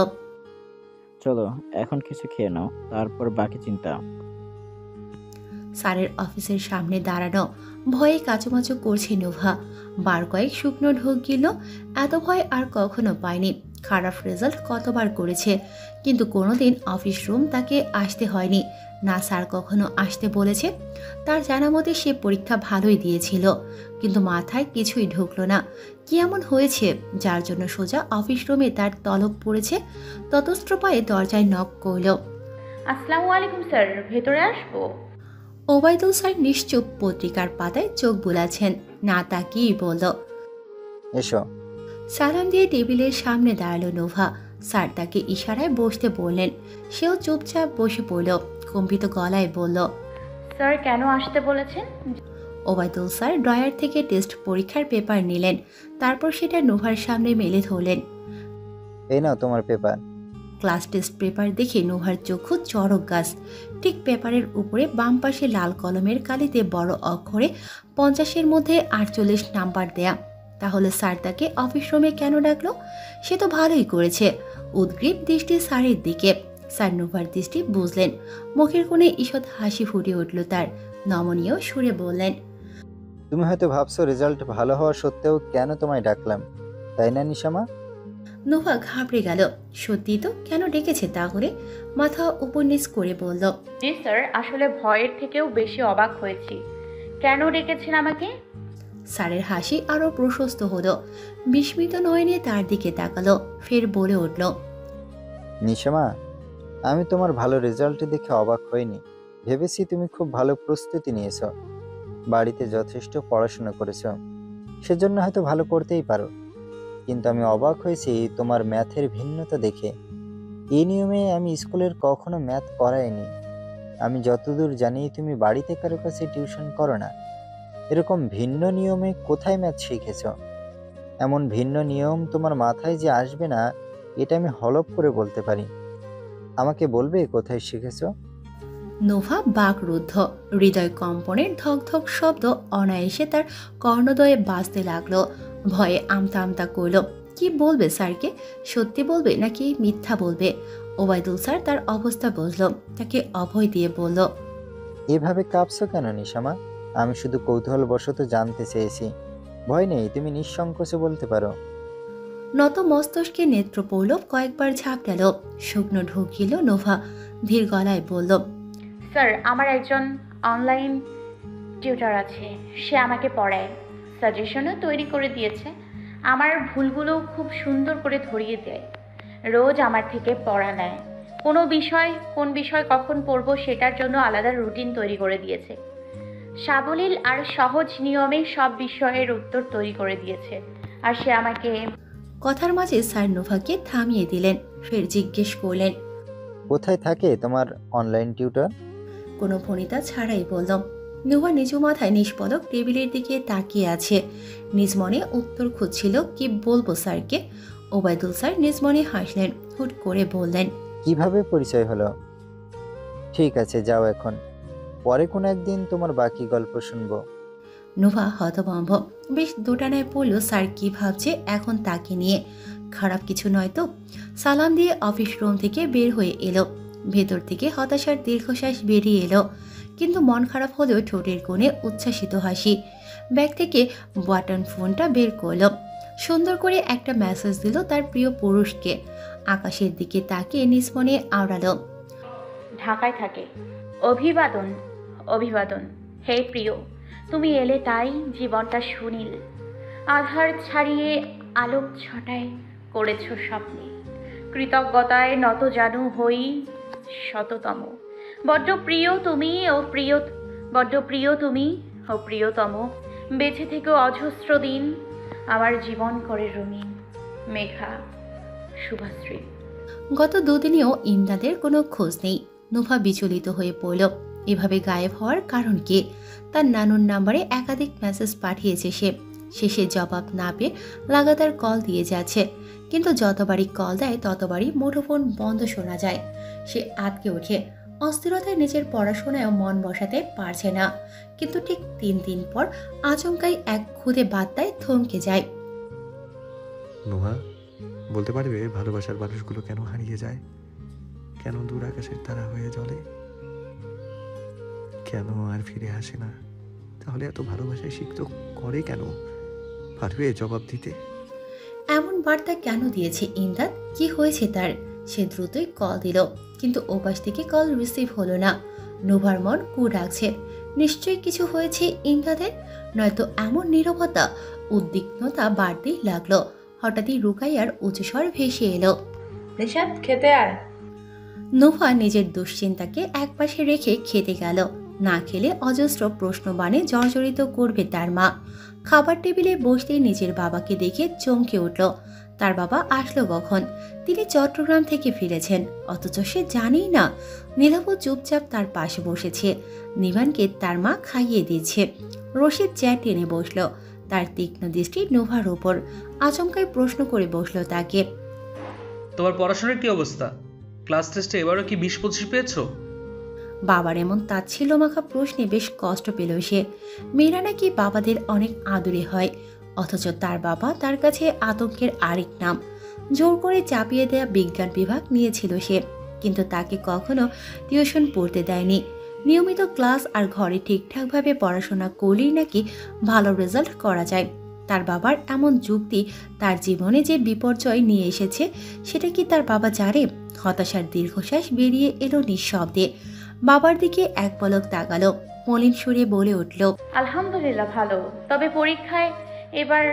চলো এখন কিছু খেয়ে নাও, তারপর বাকি চিন্তা। স্যারের অফিসের সামনে দাঁড়ানো, ভয়ে কাচুমাচু করছে নোভা। বার কয়েক শুকনো ঢোক গেল। এত ভয় আর কখনো পায়নি। খারাপ রেজাল্ট কতবার করেছে, কিন্তু কোনোদিন অফিস রুম তাকে আসতে হয়নি। না স্যার কখনো আসতে বলেছে। তার জানা মতে সে পরীক্ষা ভালোই দিয়েছিল, কিন্তু মাথায় কিছুই ঢুকলো না। কি এমন হয়েছে যার জন্য সোজা অফিস রুমে তার তলব পড়েছে? ততস্ত্র পায়ে দরজায় নক করল। আসসালামু আলাইকুম স্যার, ভেতরে আসবো? ওবায়দুল স্যার নিশ্চুপ পত্রিকার পাতায় চোখ বুলাচ্ছেন, না তাকিয়েই বলল, এসো। সালাম দিয়ে টেবিলের সামনে দাঁড়ালো নোভা। স্যার তাকে ইশারায় বসতে বললেন। সেও চুপচাপ বসে পড়ল। কম্পিত গলায় বলল, স্যার কেন আসতে বলেছেন? ওবায়দুল স্যার ড্রয়ার থেকে টেস্ট পরীক্ষার পেপার নিলেন। তারপর সেটা নোভার সামনে মেলে ধরলেন। এই নাও তোমার পেপার। ক্লাস টেস্ট পেপার দেখে নোভার চক্ষু চড়ক গাছ। ঠিক পেপারের উপরে বাম পাশে লাল কলমের কালিতে বড় অক্ষরে 50-এর মধ্যে 48 নাম্বার দেয়া। তাহলে স্যার তাকে অফিস রুমে কেন ডাকলো? সে তো ভালোই করেছে। উদ্গ্রীব দৃষ্টি স্যারের দিকে। স্যার নোভার দৃষ্টি বুঝলেন। মুখের কোণে ঈষৎ হাসি ফুটে উঠল তার। নমনীয় সুরে বললেন, তুমি হয়তো ভাবছো রেজাল্ট ভালো হওয়া সত্ত্বেও কেন তোমায় ডাকলাম, তাই না নিশামা? নোভা ঘাবড়ে গেল। সত্যি তো, কেন ডেকেছে তাহলে? মাথা উপর নিচ করে বলল, জি স্যার, আসলে ভয়ের থেকেও বেশি অবাক হয়েছি। কেন ডেকেছেন আমাকে? স্যারের হাসি আরো প্রশস্ত হলো। বিস্মিত নয়নে তার দিকে তাকালো। ফের বলে উঠল, নিশামা, আমি তোমার ভালো রেজাল্ট দেখে অবাক হইনি। ভেবেছি তুমি খুব ভালো প্রস্তুতি নিয়েছো, বাড়িতে যথেষ্ট পড়াশোনা করেছো, সেজন্য হয়তো ভালো করতেই পারো। কিন্তু আমি অবাক হয়েছি তোমার ম্যাথের ভিন্নতা দেখে। এই নিয়মে আমি স্কুলের কখনো ম্যাথ করাইনি। আমি যতদূর জানি তুমি বাড়িতে কারো কাছে টিউশন করো না। এরকম ভিন্ন নিয়মে কোথায় ম্যাথ শিখেছ? এমন ভিন্ন নিয়ম তোমার মাথায় যে আসবে না, এটা আমি হলপ করে বলতে পারি। আমাকে বলবে কোথায় শিখেছো? নোভা বাকরুদ্ধ। হৃদয় কম্পনের ধক ধক শব্দ অনায়াসে তার কর্ণদয়ে বাজতে লাগলো। ভয়ে আমতা আমতা করল। কি বলবে স্যারকে? সত্যি বলবে নাকি মিথ্যা বলবে? ওবায়দুল স্যার তার অবস্থা বুঝল। তাকে অভয় দিয়ে বলল, এভাবে কাঁপছো কেন নিশামা? আমি শুধু কৌতূহলবশত জানতে চেয়েছি। ভয় নেই, তুমি নিঃসংকোচে বলতে পারো। নত মস্তকে নেত্র পৌলব কয়েকবার ঝাঁপ গেল। শুকনো ঢুকিল নোভা। ধীর গলায় বলল, স্যার, আমার একজন অনলাইন টিউটর আছে। সে আমাকে পড়ায়, সাজেশনও তৈরি করে দিয়েছে। আমার ভুলগুলো খুব সুন্দর করে ধরিয়ে দেয়। রোজ আমার থেকে পড়া নেয়। কোন বিষয় কখন পড়ব সেটার জন্য আলাদা রুটিন তৈরি করে দিয়েছে। সাবলীল আর সহজ নিয়মে সব বিষয়ের উত্তর তৈরি করে দিয়েছে। আর সে আমাকে... কথার মাঝে স্যার নোভাকে থামিয়ে দিলেন। ফের জিজ্ঞেস করলেন, কোথায় থাকে তোমার অনলাইন টিউটর? কোনো ভনিতা ছাড়াই বলল। নোভা নিজ মাথায় নিষ্পলক টেবিলের দিকে তাকিয়ে আছে। নিজ মনে উত্তর খুঁজছিল কি বলবো স্যারকে। ওবায়দুল স্যার নিজ মনে হাসলেন। হুট করে বললেন, কিভাবে পরিচয় হলো? ঠিক আছে, যাও এখন। পরে কোনো একদিন তোমার বাকি গল্প শুনবো। নোভা হতভম্ব। বেশ দোটানায় পড়ল স্যার কি ভাবছে এখন তাকে নিয়ে। খারাপ কিছু নয় তো? সালাম দিয়ে অফিস রুম থেকে বের হয়ে এলো। ভেতর থেকে হতাশার দীর্ঘশ্বাস বেরিয়ে এলো। কিন্তু মন খারাপ হলেও ঠোঁটের কোণে উচ্ছ্বাসিত হাসি। ব্যাগ থেকে বাটন ফোনটা বের করলো। সুন্দর করে একটা মেসেজ দিল তার প্রিয় পুরুষকে। আকাশের দিকে তাকিয়ে নিজ মনে আওড়ালো, ঢাকায় থাকে। অভিবাদন, অভিবাদন। হে প্রিয়, তুমি এলে তাই জীবনটা সুনীল। আধার ছাড়িয়ে আলোক ছটায় করেছ স্বপ্নে। কৃতজ্ঞতায় নত জানু হই শততম। বড্ড প্রিয় তুমি ও প্রিয়, বড্ড প্রিয় তুমি ও প্রিয়তম। বেঁচে থেকেও অজস্র দিন আমার জীবন করে রঙিন। মেঘা, শুভাশ্রী। গত দুদিনেও ইমদাদের কোনো খোঁজ নেই। নোভা বিচলিত হয়ে পড়ল। এভাবে গায়েব হওয়ার কারণ কি? তার নানুর নাম্বারে একাধিক মেসেজ পাঠিয়েছে সে। শেষে জবাব না পেয়ে লাগাতার কল দিয়ে যাচ্ছে। কিন্তু যতবারই কল দেয় ততবারই মুঠোফোন বন্ধ শোনা যায়। সে আটকে ওঠে। অস্থিরতায় নিজের পড়াশোনায়ও মন বসাতে পারছে না। কিন্তু ঠিক 3 দিন পর আচমকাই এক খুদে বার্তায় থমকে যায়। নোহা, বলতে পারবে ভালোবাসার মানুষগুলো কেন হারিয়ে যায়? কেন দূর আকাশের তারা হয়ে জ্বলে? কেন আর ফিরে আসে না? তাহলে এত ভালোবাসায় সিক্ত করে কেন? পারবে জবাব দিতে? এমন বার্তা কেন দিয়েছে ইমদাদ? কি হয়েছে তার? সে দ্রুতই কল দিল, কিন্তু ওপাশ থেকে কল রিসিভ হলো না। নোভার মন কু ডাকছে। নিশ্চয়ই কিছু হয়েছে ইমদাদের, নয়তো এমন নীরবতা। উদ্বিগ্নতা বাড়তেই লাগলো। হঠাৎই রুকাইয়ার উচ্চস্বর ভেসে এলো, নিশাদ, খেতে আয়। নোভা নিজের দুশ্চিন্তাকে একপাশে রেখে খেতে গেল। না খেলে অজস্র প্রশ্নবাণে জর্জরিত করবে তার মা। খাবার টেবিলে বসতেই নিজের বাবাকে দেখে চমকে উঠল। তার বাবা আসলো কখন? তিনি চট্টগ্রাম থেকে ফিরেছেন, অথচ সে জানেই না। নীলাবও চুপচাপ তার পাশে বসেছে। নিভানকে তার মা খাইয়ে দিচ্ছে। রশিদ চেয়ার টেনে বসল, তার তীক্ষ্ণ দৃষ্টি নোভার ওপর। আচমকাই প্রশ্ন করে বসল তাকে। তোমার পড়াশোনার কি অবস্থা? ক্লাস টেস্টে এবারও কি 20-25 পেয়েছো? বাবার এমন তাচ্ছিল্য মাখা প্রশ্নে বেশ কষ্ট পেল সে। মেয়েরা নাকি বাবাদের অনেক আদরে হয়, অথচ তার বাবা তার কাছে আতঙ্কের আরেক নাম। জোর করে চাপিয়ে দেয়া বিজ্ঞান বিভাগ নিয়েছিল সে, কিন্তু তাকে কখনো টিউশন পড়তে দেয়নি। নিয়মিত ক্লাস আর ঘরে ঠিকঠাকভাবে পড়াশোনা করলেই নাকি ভালো রেজাল্ট করা যায়। তার বাবার এমন যুক্তি তার জীবনে যে বিপর্যয় নিয়ে এসেছে সেটা কি তার বাবা জানে? হতাশার দীর্ঘশ্বাস বেরিয়ে এলো নিঃশব্দে। বাবার দিকে এক পলক তাকালো, মলিন সুরে বলে উঠল, আলহামদুলিল্লাহ ভালো, তবে পরীক্ষায় এবার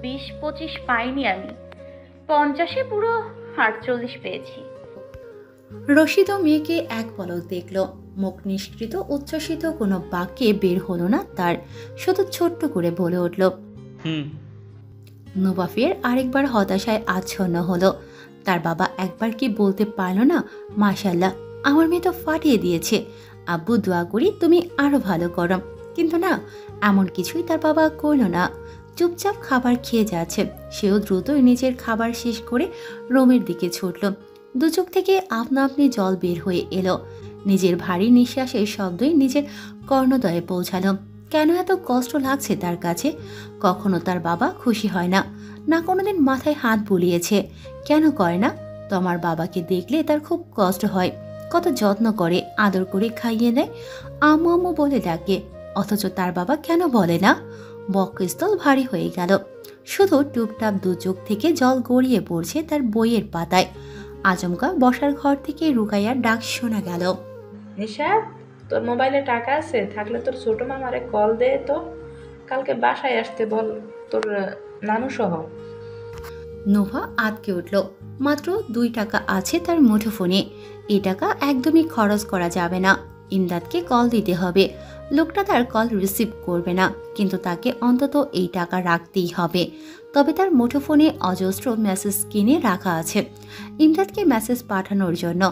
20-25 পাইনি আমি, 50-এ পুরো 48 পেয়েছি। রশিদ মেয়েকে এক পলক দেখল, মুখ নিষ্কৃত উচ্ছ্বসিত কোনো বাক্যে বের হলো না তার, শুধু ছোট্ট করে বলে উঠল, নুবাফের আরেকবার হতাশায় আচ্ছন্ন হলো। তার বাবা একবার কি বলতে পারল না, মাশাল্লাহ আমার মেয়ে তো ফাটিয়ে দিয়েছে, আব্বু দোয়া করি তুমি আরো ভালো করো। কিন্তু না, এমন কিছুই তার বাবা করল না। চুপচাপ খাবার খেয়ে যাচ্ছে। সেও দ্রুতই নিজের খাবার শেষ করে রোমের দিকে ছুটল। দু চোখ থেকে আপনা আপনি জল বের হয়ে এলো। নিজের ভারী নিঃশ্বাসের শব্দই নিজের কর্ণদয়ে পৌঁছালো। কেন এত কষ্ট লাগছে তার কাছে? কখনো তার বাবা খুশি হয় না, না কোনোদিন মাথায় হাত বুলিয়েছে। কেন করে না? তোমার বাবাকে দেখলে তার খুব কষ্ট হয়। কত যত্ন করে, আদর করে খাইয়ে দেয়, আম্মু আম্মু বলে ডাকে, অথচ তার বাবা কেন বলে না? বক্ষস্থল ভারী হয়ে গেল। শুধু টুপটাপ দু চোখ থেকে জল গড়িয়ে পড়ছে তার বইয়ের পাতায়। আচমকা বসার ঘর থেকে রুকাইয়ার ডাক শোনা গেল। নিশা, তোর মোবাইলে টাকা আছে? থাকলে তোর ছোট মামারে কল দে তো, কালকে বাসায় আসতে বল তোর নানু সহ। নোভা আটকে উঠল। মাত্র 2 টাকা আছে তার মুঠোফোনে। এই টাকা একদমই খরচ করা যাবে না। ইমদাদকে কল দিতে হবে। লোকটা তার কল রিসিভ করবে না, কিন্তু তাকে অন্তত এই টাকা রাখতেই হবে। তবে তার মুঠোফোনে অজস্র মেসেজ কিনে রাখা আছে ইমদাদকে মেসেজ পাঠানোর জন্য।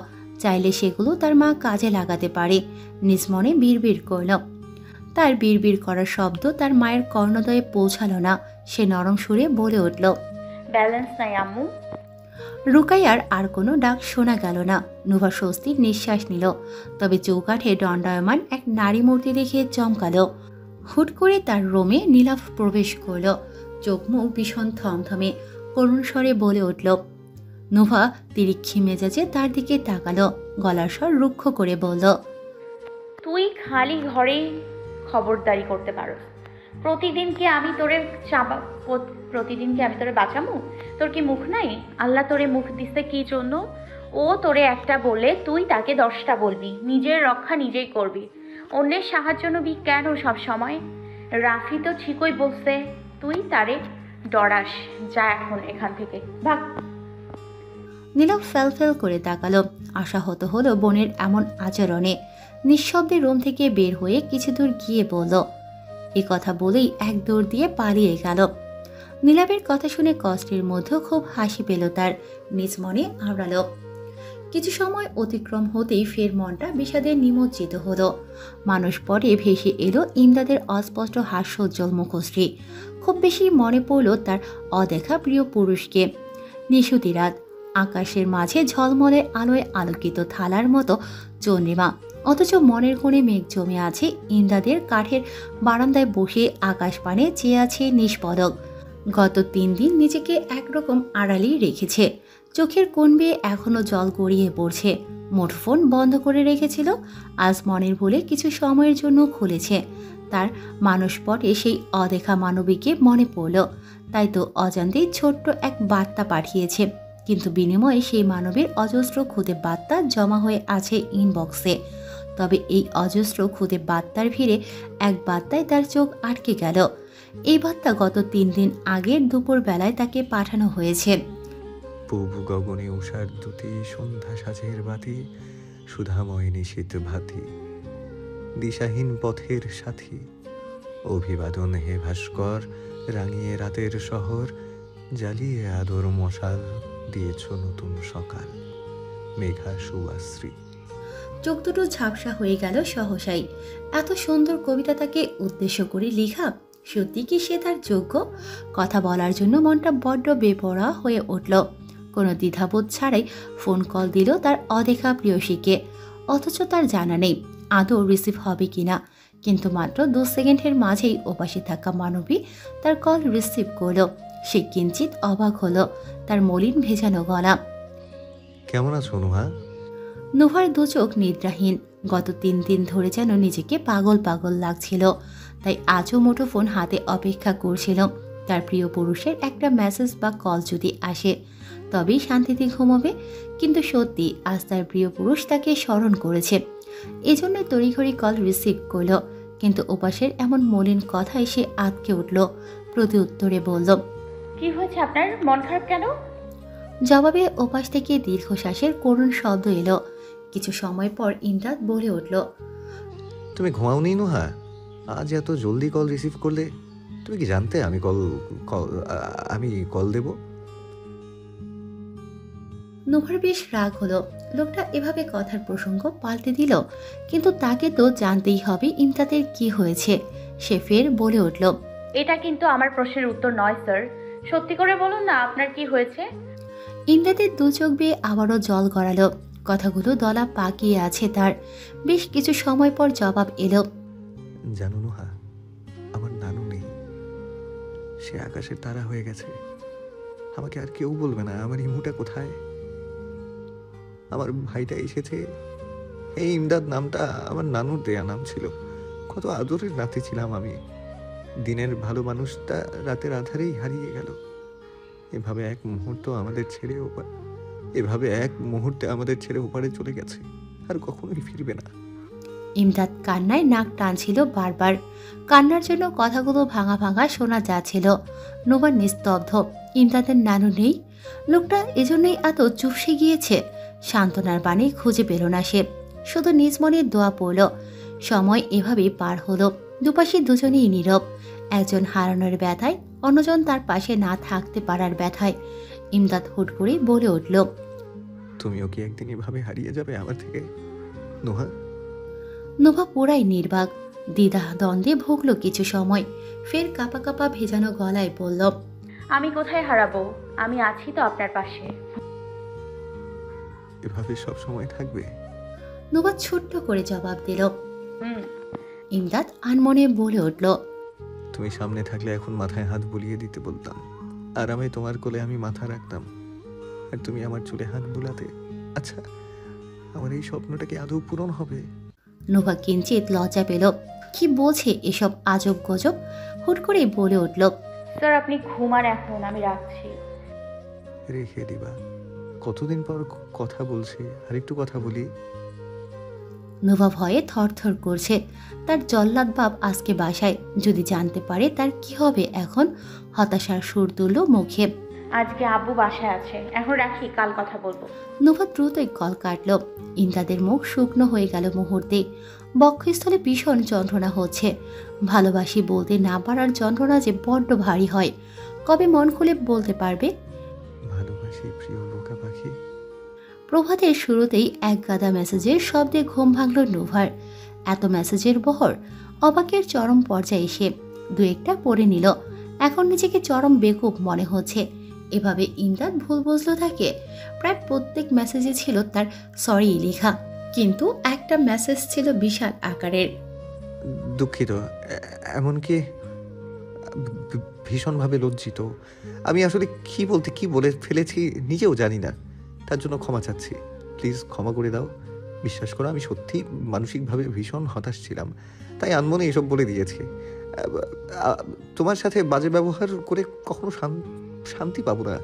চাইলে সেগুলো তার মা কাজে লাগাতে পারে। নিজ মনে বিড়বিড় করল। তার বিড়বিড় করার শব্দ তার মায়ের কর্ণদয়ে পৌঁছালো না। সে নরম সুরে বলে উঠল, ব্যালেন্স নাই আম্মু। রুকাইয়ার আর কোনো ডাক শোনা গেল না। নুভা স্বস্তির নিঃশ্বাস নিল। তবে চৌকাঠে দণ্ডায়মান এক নারী মূর্তি দেখে চমকালো। হুট করে তার রোমে নীলাভ প্রবেশ করল। চোখ মুখ ভীষণ থমথমে। করুণ স্বরে বলে উঠল। নুভা তিরিক্ষি মেজাজে তার দিকে তাকালো। গলার স্বর রুক্ষ করে বলল, তুই খালি ঘরে খবরদারি করতে পারো। প্রতিদিন কি আমি তোরে বাঁচামু? তোর কি মুখ নাই? আল্লাহ তোরে মুখ দিছে কি জন্য? ও তোরে একটা বলে তুই তাকে 10টা বলবি। নিজের রক্ষা নিজেই করবি। অন্যের সাহায্য নবি কেন সব সময়? রাফি তো ঠিকই বলছে, তুই তারে ডরাস। যা এখন এখান থেকে ভাগ। নীলাভ ফেল ফেল করে তাকালো। আশাহত হলো বোনের এমন আচরণে। নিঃশব্দে রুম থেকে বের হয়ে কিছু দূর গিয়ে বলল। এ কথা বলেই এক দৌড় দিয়ে পালিয়ে গেল। নীলাভের কথা শুনে কষ্টের মধ্যেও খুব হাসি পেল তার। নিজ মনে আওড়ালো। কিছু সময় অতিক্রম হতেই ফের মনটা বিষাদে নিমজ্জিত হলো। মানুষ পরে ভেসে এলো ইমদাদের অস্পষ্ট হাস্যোজ্জ্বল মুখশ্রী। খুব বেশি মনে পড়ল তার অদেখা প্রিয় পুরুষকে। নিশুতি রাত, আকাশের মাঝে ঝলমলে আলোয় আলোকিত থালার মতো চন্দ্রিমা, অথচ মনের কোণে মেঘ জমে আছে। ইমদাদের কাঠের বারান্দায় বসে আকাশ পানে চেয়ে আছে নিষ্পদক। গত 3 দিন নিজেকে একরকম আড়ালেই রেখেছে। চোখের কোণ বেয়ে এখনো জল গড়িয়ে পড়ছে। মুঠোফোন বন্ধ করে রেখেছিল, আজ মনের ভুলে কিছু সময়ের জন্য খুলেছে। তার মানসপটে সেই অদেখা মানবীকে মনে পড়ল। তাই তো অজান্তেই ছোট্ট এক বার্তা পাঠিয়েছে। কিন্তু বিনিময়ে সেই মানবের অজস্র খুদে বার্তা জমা হয়ে আছে ইনবক্সে। তবে এই অজস্র খুদে বার্তার ভিড়ে এক বার্তায় তার চোখ আটকে গেল। এই বার্তা গত 3 দিন আগের দুপুর বেলায় তাকে পাঠানো হয়েছে। পূব গগনে উষার দুতি, সন্ধ্যা সাজের বাতি, সুধাময় নিশীত ভাতি, দিশাহীন পথের সাথী, অভিবাদন হে ভাস্কর, রাঙিয়ে রাতের শহর, জ্বালিয়ে আদর মশাল, দিয়েছ নতুন সকাল। মেঘা সুয়াশ্রী। চোখ দুটো ঝাপসা হয়ে গেল সহসাই। এত সুন্দর কবিতা তাকে উদ্দেশ্য করে লেখা। সত্যি কি সে তার যোগ্য? কথা বলার জন্য মনটা বড্ড বেপরোয়া হয়ে উঠল। কোনো দ্বিধাবোধ ছাড়াই ফোন কল দিল তার অদেখা প্রিয়সীকে। অথচ তার জানা নেই আদৌ রিসিভ হবে কিনা। কিন্তু মাত্র 2 সেকেন্ডের মাঝেই ওপাশে থাকা মানবী তার কল রিসিভ করলো। সে কিঞ্চিত অবাক হলো। তার মলিন ভেজানো গলা। কেমন আছো নুহা? নুহার দু চোখ নিদ্রাহীন। গত 3 দিন ধরে যেন নিজেকে পাগল পাগল লাগছিল। তাই আজও মুঠোফোন হাতে অপেক্ষা করছিল তার প্রিয় পুরুষের একটা মেসেজ বা কল যদি আসে তবেই শান্তিতে ঘুমাবে। কিন্তু সত্যি আজ তার প্রিয় পুরুষ তাকে স্মরণ করেছে। এজন্য তড়িঘড়ি কল রিসিভ করল। কিন্তু ওপাশের এমন মলিন কথায় সে আটকে উঠল। প্রতি উত্তরে বলল, কি হয়েছে আপনার? মন খারাপ কেন? জবাবে ওপাশ থেকে দীর্ঘশ্বাসের করুণ শব্দ এলো। কিছু সময় পর ইমদাদ বলে উঠল, তুমি ঘুমাওনি নুহা? আজ এত জলদি কল রিসিভ করলে? তুমি কি জানতে আমি কল দেব? নুহার বেশ রাগ হলো। লোকটা এভাবে কথার প্রসঙ্গ পাল্টে দিল। কিন্তু তাকে তো জানতেই হবে ইমদাদের কি হয়েছে। সে ফের বলে উঠল, এটা কিন্তু আমার প্রশ্নের উত্তর নয় স্যার। সত্যি করে বলুন না আপনার কি হয়েছে? ইমদাদের দু চোখ বেয়ে আবারও জল গড়ালো। কথাগুলো দলা পাকিয়ে আছে তার। বেশ কিছু সময় পর জবাব এলো, জানো নুহা, আমার নানু নেই। সে আকাশের তারা হয়ে গেছে। আমাকে আর কেউ বলবে না আমার ইমুটা কোথায়। আমার ভাইটা এসেছে। এই ইমদাদ নামটা আমার নানুর দেয়া নাম ছিল। কত আদরের নাতি ছিলাম আমি। দিনের ভালো মানুষটা রাতের আধারেই হারিয়ে গেল। এভাবে এক মুহূর্তে আমাদের ছেড়ে ওপারে চলে গেছে। আর কখনোই ফিরবে না। ইমদাদ কান্নায় নাক টানছিল বারবার। কান্নার জন্য কথাগুলো ভাঙা ভাঙা শোনা যাচ্ছিল। নোভা নিস্তব্ধ। ইমদাদের নানু নেই। লোকটা এজন্যই এত চুপসে গিয়েছে। সান্ত্বনার বাণী খুঁজে পেল না সে। শুধু নিজ মনে দোয়া পড়ল। সময় এভাবেই পার হলো। দুপাশে দুজনেই নীরব। একজন হারানোর ব্যথায়, অন্যজন তার পাশে না থাকতে পারার ব্যথায়। ইমদাদ হুট করে বলে উঠল, তুমিও কি একদিন এভাবে হারিয়ে যাবে আমার থেকে নুহা? নোভা পুরাই নির্বাক। দ্বিধা দ্বন্দ্বে ভুগল কিছু সময়। ফের কাপা কাপা ভেজানো গলায় বলল, আমি কোথায় হারাবো? আমি আছি তো আপনার পাশে। এভাবে সব সময় থাকবে? নোভা ছোট্ট করে জবাব দিল। হুম। ইমদাদ আনমনে বলে উঠল, তুমি সামনে থাকলে এখন মাথায় হাত বুলিয়ে দিতে বলতাম। আরামে তোমার কোলে আমি মাথা রাখতাম। আর তুমি আমার চুলে হাত বুলাতে। আচ্ছা, আমার এই স্বপ্নটা কি আদৌ পূরণ হবে? নোভা কিঞ্চিত লজ্জা পেল। কি বলছে এসব আজব গজব? হুট করেই বলে উঠল, স্যার আপনি ঘুমান এখন, আমি রাখছি। রেখে দিবা? কতদিন পর কথা বলছি, আর একটু কথা বলি। নোভা ভয়ে থরথর করছে। তার জল্লাদ বাপ আজকে বাসায়। যদি জানতে পারে তার কি হবে এখন। হতাশার সুর তুলল মুখে। আজকে আব্বু বাসায় আছে, এখন রাখি, কাল কথা বলবো। নোভা দ্রুতই কল কাটল। ইমদাদের মুখ শুকনো হয়ে গেল মুহূর্তে। বক্ষস্থলে ভীষণ যন্ত্রণা হচ্ছে। ভালোবাসি বলতে না পারার যন্ত্রণা যে বড্ড ভারী হয়। কবে মন খুলে বলতে পারবে? ভালোবাসি প্রিয় বোকা পাখি। প্রভাতের শুরুতেই এক গাদা মেসেজের শব্দে ঘুম ভাঙল নোভার। এত মেসেজের বহর। অবাকের চরম পর্যায়ে এসে 2-1টা পড়ে নিল। এখন নিজেকে চরম বেকুব মনে হচ্ছে। এভাবে ইমদাদ ভুল বুঝলো তাকে। প্রায় প্রত্যেক মেসেজে ছিল তার সরি লেখা। কিন্তু একটা মেসেজ ছিল বিশাল আকারের। দুঃখিত, এমনকি ভীষণভাবে লজ্জিত। আমি আসলে কি বলে ফেলেছি নিজেও জানি না। তার জন্য ক্ষমা চাচ্ছি। প্লিজ ক্ষমা করে দাও। বিশ্বাস করো, আমি সত্যি মানসিকভাবে ভীষণ হতাশ ছিলাম। তাই আনমনে এসব বলে দিয়েছি। তোমার সাথে বাজে ব্যবহার করে কখনো শান্তি পাবো না।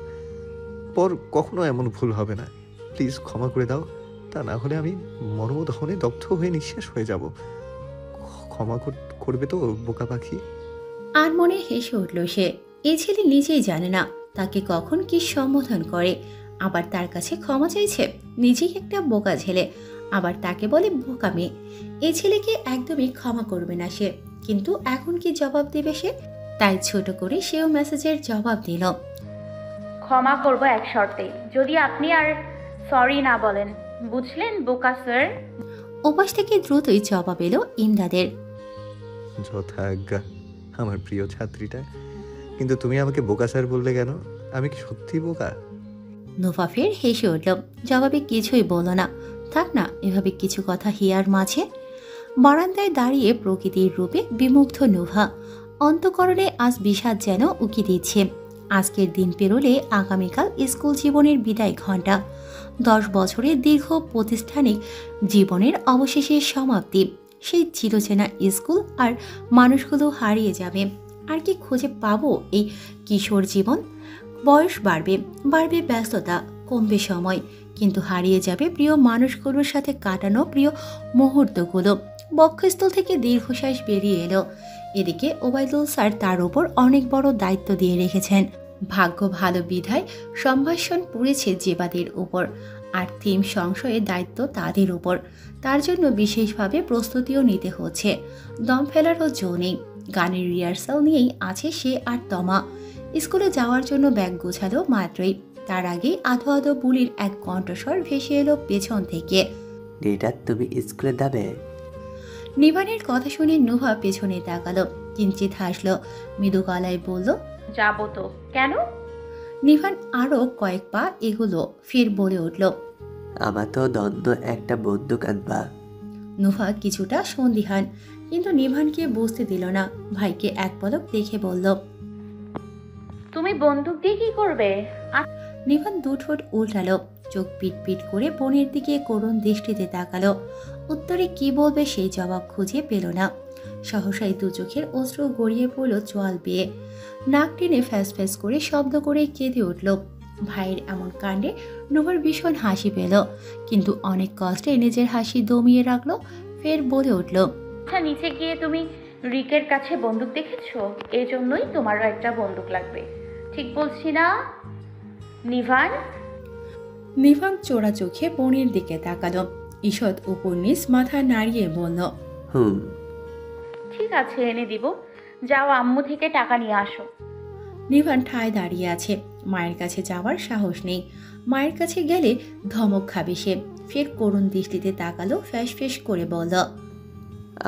পর কখনো এমন ভুল হবে না। প্লিজ ক্ষমা করে দাও। তা না হলে আমি মর্মদহনে দগ্ধ হয়ে নিঃশেষ হয়ে যাব। ক্ষমা করবে তো বোকা পাখি? আর মনে হেসে উঠল সে। এই ছেলে নিজেই জানে না তাকে কখন কি সম্বোধন করে। আবার তার কাছে ক্ষমা চাইছে। নিজেই একটা বোকা ছেলে, আবার তাকে বলে বোকা মেয়ে। এই ছেলেকে একদমই ক্ষমা করবে না সে। কিন্তু এখন কি জবাব দেবে সে? তাই ছোট করে সেও মেসেজের জবাব দিল। ক্ষমা করব এক শর্তে, যদি আপনি আর সরি না বলেন। বুঝলেন বোকা স্যার? ওপাশ থেকে দ্রুতই জবাব এলো ইমদাদের। যথাজ্ঞা আমার প্রিয় ছাত্রীটা। কিন্তু তুমি আমাকে বোকা স্যার বললে কেন? আমি কি সত্যি বোকা? নোভা ফের হেসে উঠল, জবাবে কিছুই বলল না। থাক না এভাবে কিছু কথা হিয়ার মাঝে। বারান্দায় দাঁড়িয়ে প্রকৃতির রূপে বিমুগ্ধ নোভা। অন্তঃকরণে আজ বিষাদ যেন উকি দিচ্ছে। আজকের দিন পেরোলে আগামীকাল স্কুল জীবনের বিদায় ঘণ্টা। 10 বছরের দীর্ঘ প্রাতিষ্ঠানিক জীবনের অবশেষে সমাপ্তি। সেই চিরচেনা স্কুল আর মানুষগুলো হারিয়ে যাবে। আর কি খুঁজে পাবো এই কিশোর জীবন? বয়স বাড়বে, বাড়বে ব্যস্ততা, কমবে সময়, কিন্তু হারিয়ে যাবে প্রিয় মানুষগুলোর সাথে কাটানো প্রিয় মুহূর্তগুলো। বক্ষস্থল থেকে দীর্ঘশ্বাস বেরিয়ে এলো। এদিকে ওবায়দুল স্যার তার উপর অনেক বড় দায়িত্ব দিয়ে রেখেছেন। ভাগ্য ভালো বিধায় সম্ভাষণ পড়েছে জেবাদের উপর, আর থিম সংশয়ে দায়িত্ব তাদের উপর। তার জন্য বিশেষভাবে প্রস্তুতিও নিতে হচ্ছে। দম ফেলারও জো নেই। গানের রিহার্সাল নিয়েই আছে সে আর তমা। স্কুলে যাওয়ার জন্য ব্যাগ গোছালো মাত্রই, তার আগেই আধো আধো বুলির এক কণ্ঠস্বর ভেসে এলো পেছন থেকে। রিটা, তুমি স্কুলে যাবে? নিভানের কথা শুনে নোভা পেছনে তাকালো, কিঞ্চিত হাসলো, মৃদু গলায় বলল, যাবো তো। কেন? নিভান আরো কয়েক পা এগুলো, ফের বলে উঠল, আমার তো দ্বন্দ্ব একটা বন্দুক আনবা। নোভা কিছুটা সন্দিহান, কিন্তু নিভানকে বুঝতে দিল না। ভাইকে এক পলক দেখে বলল, তুমি বন্দুক দিয়ে কি করবে? নিভান 2 ঠোঁট উল্টালো, চোখ পিট পিট করে বোনের দিকে করুণ দৃষ্টিতে তাকালো। উত্তরে কি বলবে সেই জবাব খুঁজে পেল না। সহসাই 2 চোখের অশ্রু গড়িয়ে পড়ল চোয়াল বেয়ে। নাক টেনে ফ্যাস ফ্যাস করে শব্দ করে কেঁদে উঠল। ভাইয়ের এমন কাণ্ডে নোভার ভীষণ হাসি পেল, কিন্তু অনেক কষ্টে নিজের হাসি দমিয়ে রাখলো। ফের বলে উঠল, আচ্ছা, নিচে গিয়ে তুমি রিকের কাছে বন্দুক দেখেছো? এজন্যই তোমারও একটা বন্দুক লাগবে। ঠিক বলছি না নিভান? নিভান চোরা চোখে বোনের দিকে তাকালো। ঈষৎ উপর নিচ মাথা নাড়িয়ে বলল, ঠিক আছে, এনে দিব। যাও, আম্মু থেকে টাকা নিয়ে আসো। নিভান ঠায় দাঁড়িয়ে আছে, মায়ের কাছে যাওয়ার সাহস নেই। মায়ের কাছে গেলে ধমক খাবে সে। ফের করুণ দৃষ্টিতে তাকালো, ফ্যাস ফ্যাস করে বলল,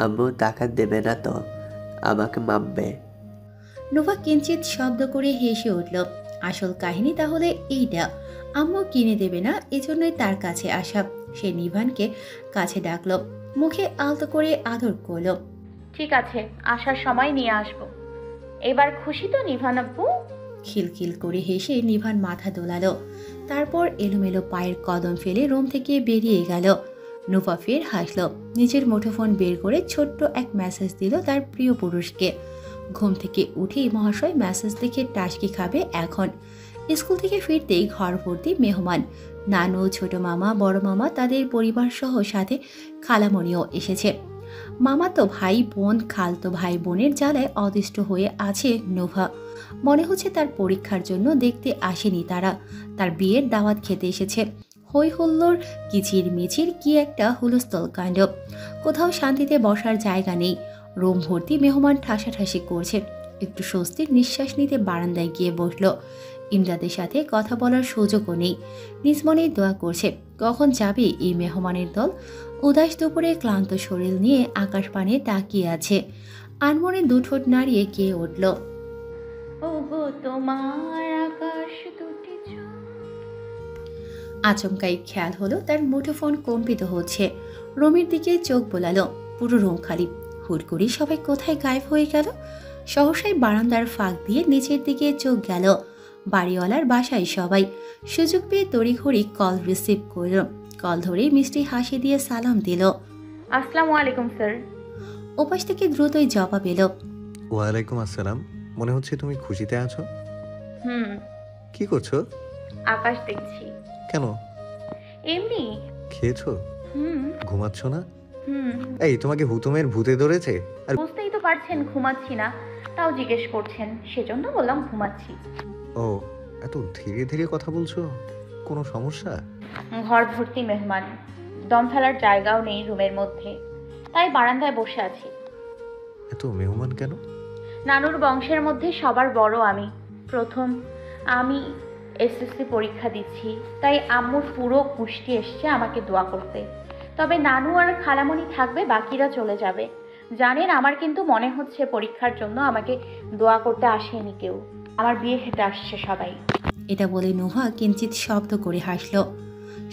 আম্মু টাকা দেবে না তো আমাকে মারবে। নোভা কিঞ্চিত শব্দ করে হেসে উঠল। আসল কাহিনী তাহলে এইটা। আম্মু কিনে দেবে না, এজন্যই তার কাছে আসা। সে নিভানকে কাছে ডাকলো, মুখে আলতো করে আদর করলো। ঠিক আছে, আসার সময় নিয়ে আসবো। এবার খুশি তো নিভান আব্বু? খিলখিল করে হেসে নিভান মাথা দোলালো। তারপর এলোমেলো পায়ের কদম ফেলে রুম থেকে বেরিয়ে গেল। নোভা ফের হাসলো, নিজের মুঠোফোন বের করে ছোট্ট এক মেসেজ দিল তার প্রিয় পুরুষকে। ঘুম থেকে উঠেই মহাশয় মেসেজ দেখে টাসকি খাবে এখন। স্কুল থেকে ফিরতেই ঘর ভর্তি মেহমান। নানু, ছোট মামা, বড় মামা, তাদের পরিবার সহ সাথে খালামণিও এসেছে। মামা তো ভাই বোন, খালতো ভাই বোনের জ্বালায় অতিষ্ঠ হয়ে আছে নোভা। মনে হচ্ছে তার পরীক্ষার জন্য দেখতে আসেনি তারা, তার বিয়ের দাওয়াত খেতে এসেছে। হই হুল্লোড়, কিচির মিচির, কি একটা হুলস্থল কাণ্ড। কোথাও শান্তিতে বসার জায়গা নেই। রুম ভর্তি মেহমান ঠাসাঠাসি করছে। একটু স্বস্তির নিঃশ্বাস নিতে বারান্দায় গিয়ে বসলো। ইমদাদের সাথে কথা বলার সুযোগও নেই। নিজ মনে দোয়া করছে কখন যাবে এই মেহমানের দল। উদাস দুপুরে ক্লান্ত শরীর নিয়ে আকাশ পানে তাকিয়ে আছে। আনমনে 2 ঠোঁট নাড়িয়ে গিয়ে উঠল, ওগো তোমার আকাশ দুটি চোখ। আচমকাই খেয়াল হলো তার মুঠোফোন কম্পিত হচ্ছে। রুমের দিকে চোখ বোলালো, পুরো রুম খালি। হুট করে সবাই কোথায় গায়েব হয়ে গেল। সহসাই বারান্দার ফাঁক দিয়ে নিচের দিকে চোখ গেল। বাড়িওয়ালার বাসায় সবাই। সুযোগ পেয়ে তড়িঘড়ি কল রিসিভ করল। কল ধরেই মিষ্টি হাসি দিয়ে সালাম দিল, আসসালামু আলাইকুম স্যার। ওপাশ থেকে দ্রুতই জবাব এলো, ওয়ালাইকুম আসসালাম। মনে হচ্ছে তুমি খুশিতে আছো। কি করছো? আকাশ দেখছি। কেন? এমনি। খেয়েছো? ঘুমাচ্ছ না? হুম। এই, তোমাকে হুতুমের ভূতে ধরেছে? আর বুঝতেই তো পারছেন ঘুমাচ্ছি না, তাও জিজ্ঞেস করছেন, সেজন্য বললাম ঘুমাচ্ছি। ও, এত ধীরে ধীরে কথা বলছো, কোনো সমস্যা? ঘর ভর্তি মেহমান, দম ফেলার জায়গাও নেই রুমের মধ্যে, তাই বারান্দায় বসে আছি। এত মেহমান কেন? নানুর বংশের মধ্যে সবার বড় আমি। প্রথম আমি এসএসসি পরীক্ষা দিচ্ছি, তাই আম্মুর পুরো গোষ্ঠী এসছে আমাকে দোয়া করতে। তবে নানু আর খালামণি থাকবে, বাকিরা চলে যাবে। জানেন, আমার কিন্তু মনে হচ্ছে পরীক্ষার জন্য আমাকে দোয়া করতে আসেনি কেউ, আমার বিয়ে খেতে আসছে সবাই। এটা বলে নুহা কিঞ্চিত শব্দ করে হাসল।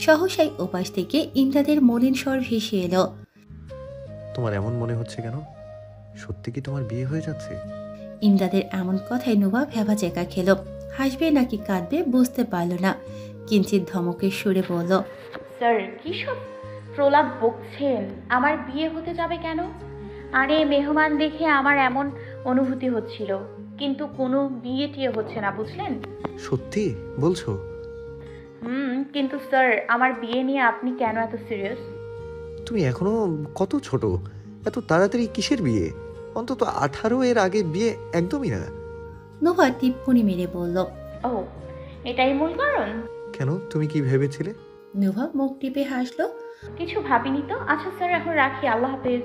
সহসাই ওপাশ থেকে ইমদাদের মলিন স্বর ভেসে এলো। তোমার এমন মনে হচ্ছে কেন? সত্যি কি তোমার বিয়ে হয়ে যাচ্ছে? ইমদাদের এমন কথায় নুহা ভ্যাবাচেকা খেল। হাসবে নাকি কাঁদবে বুঝতে পারল না। কিঞ্চিত ধমকের সুরে বলল, স্যার কী সব প্রলাপ বকছেন? আমার বিয়ে হতে যাবে কেন? আরে মেহমান দেখে আমার এমন অনুভূতি হচ্ছিল, কিন্তু কোনো বিয়ে টিয়ে হচ্ছে না, বুঝলেন? সত্যি বলছো? কিন্তু স্যার আমার বিয়ে নিয়ে আপনি কেন এত সিরিয়াস? তুমি এখনো কত ছোট, এত তাড়াতাড়ি কিসের বিয়ে? অন্তত 18 এর আগে বিয়ে একদমই না। নুহা টিপ্পনি মেরে বলল, ও এটাই মূল কারণ? কেন, তুমি কি ভেবেছিলে? নুহা মুখ টিপে হাসল। কিছু ভাবিনি তো। আচ্ছা স্যার, এখন রাখি, আল্লাহ হাফেজ।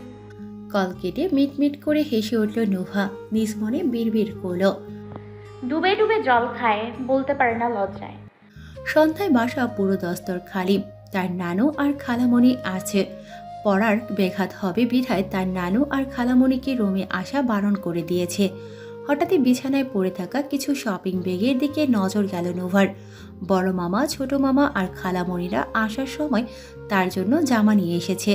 কল কেটে মিটমিট করে হেসে উঠল নুহা। নিজ মনে বিড়বিড় করল, ডুবে ডুবে জল খায়, বলতে পারে না লজ্জায়। সন্ধ্যায় বাসা পুরো দস্তর খালি। তার নানু আর খালামণি আছে। পড়ার ব্যাঘাত হবে বিধায় তার নানু আর খালামণিকে রুমে আসা বারণ করে দিয়েছে। হঠাৎই বিছানায় পড়ে থাকা কিছু শপিং ব্যাগের দিকে নজর গেল নুভার। বড় মামা, ছোট মামা আর খালামণিরা আসার সময় তার জন্য জামা নিয়ে এসেছে।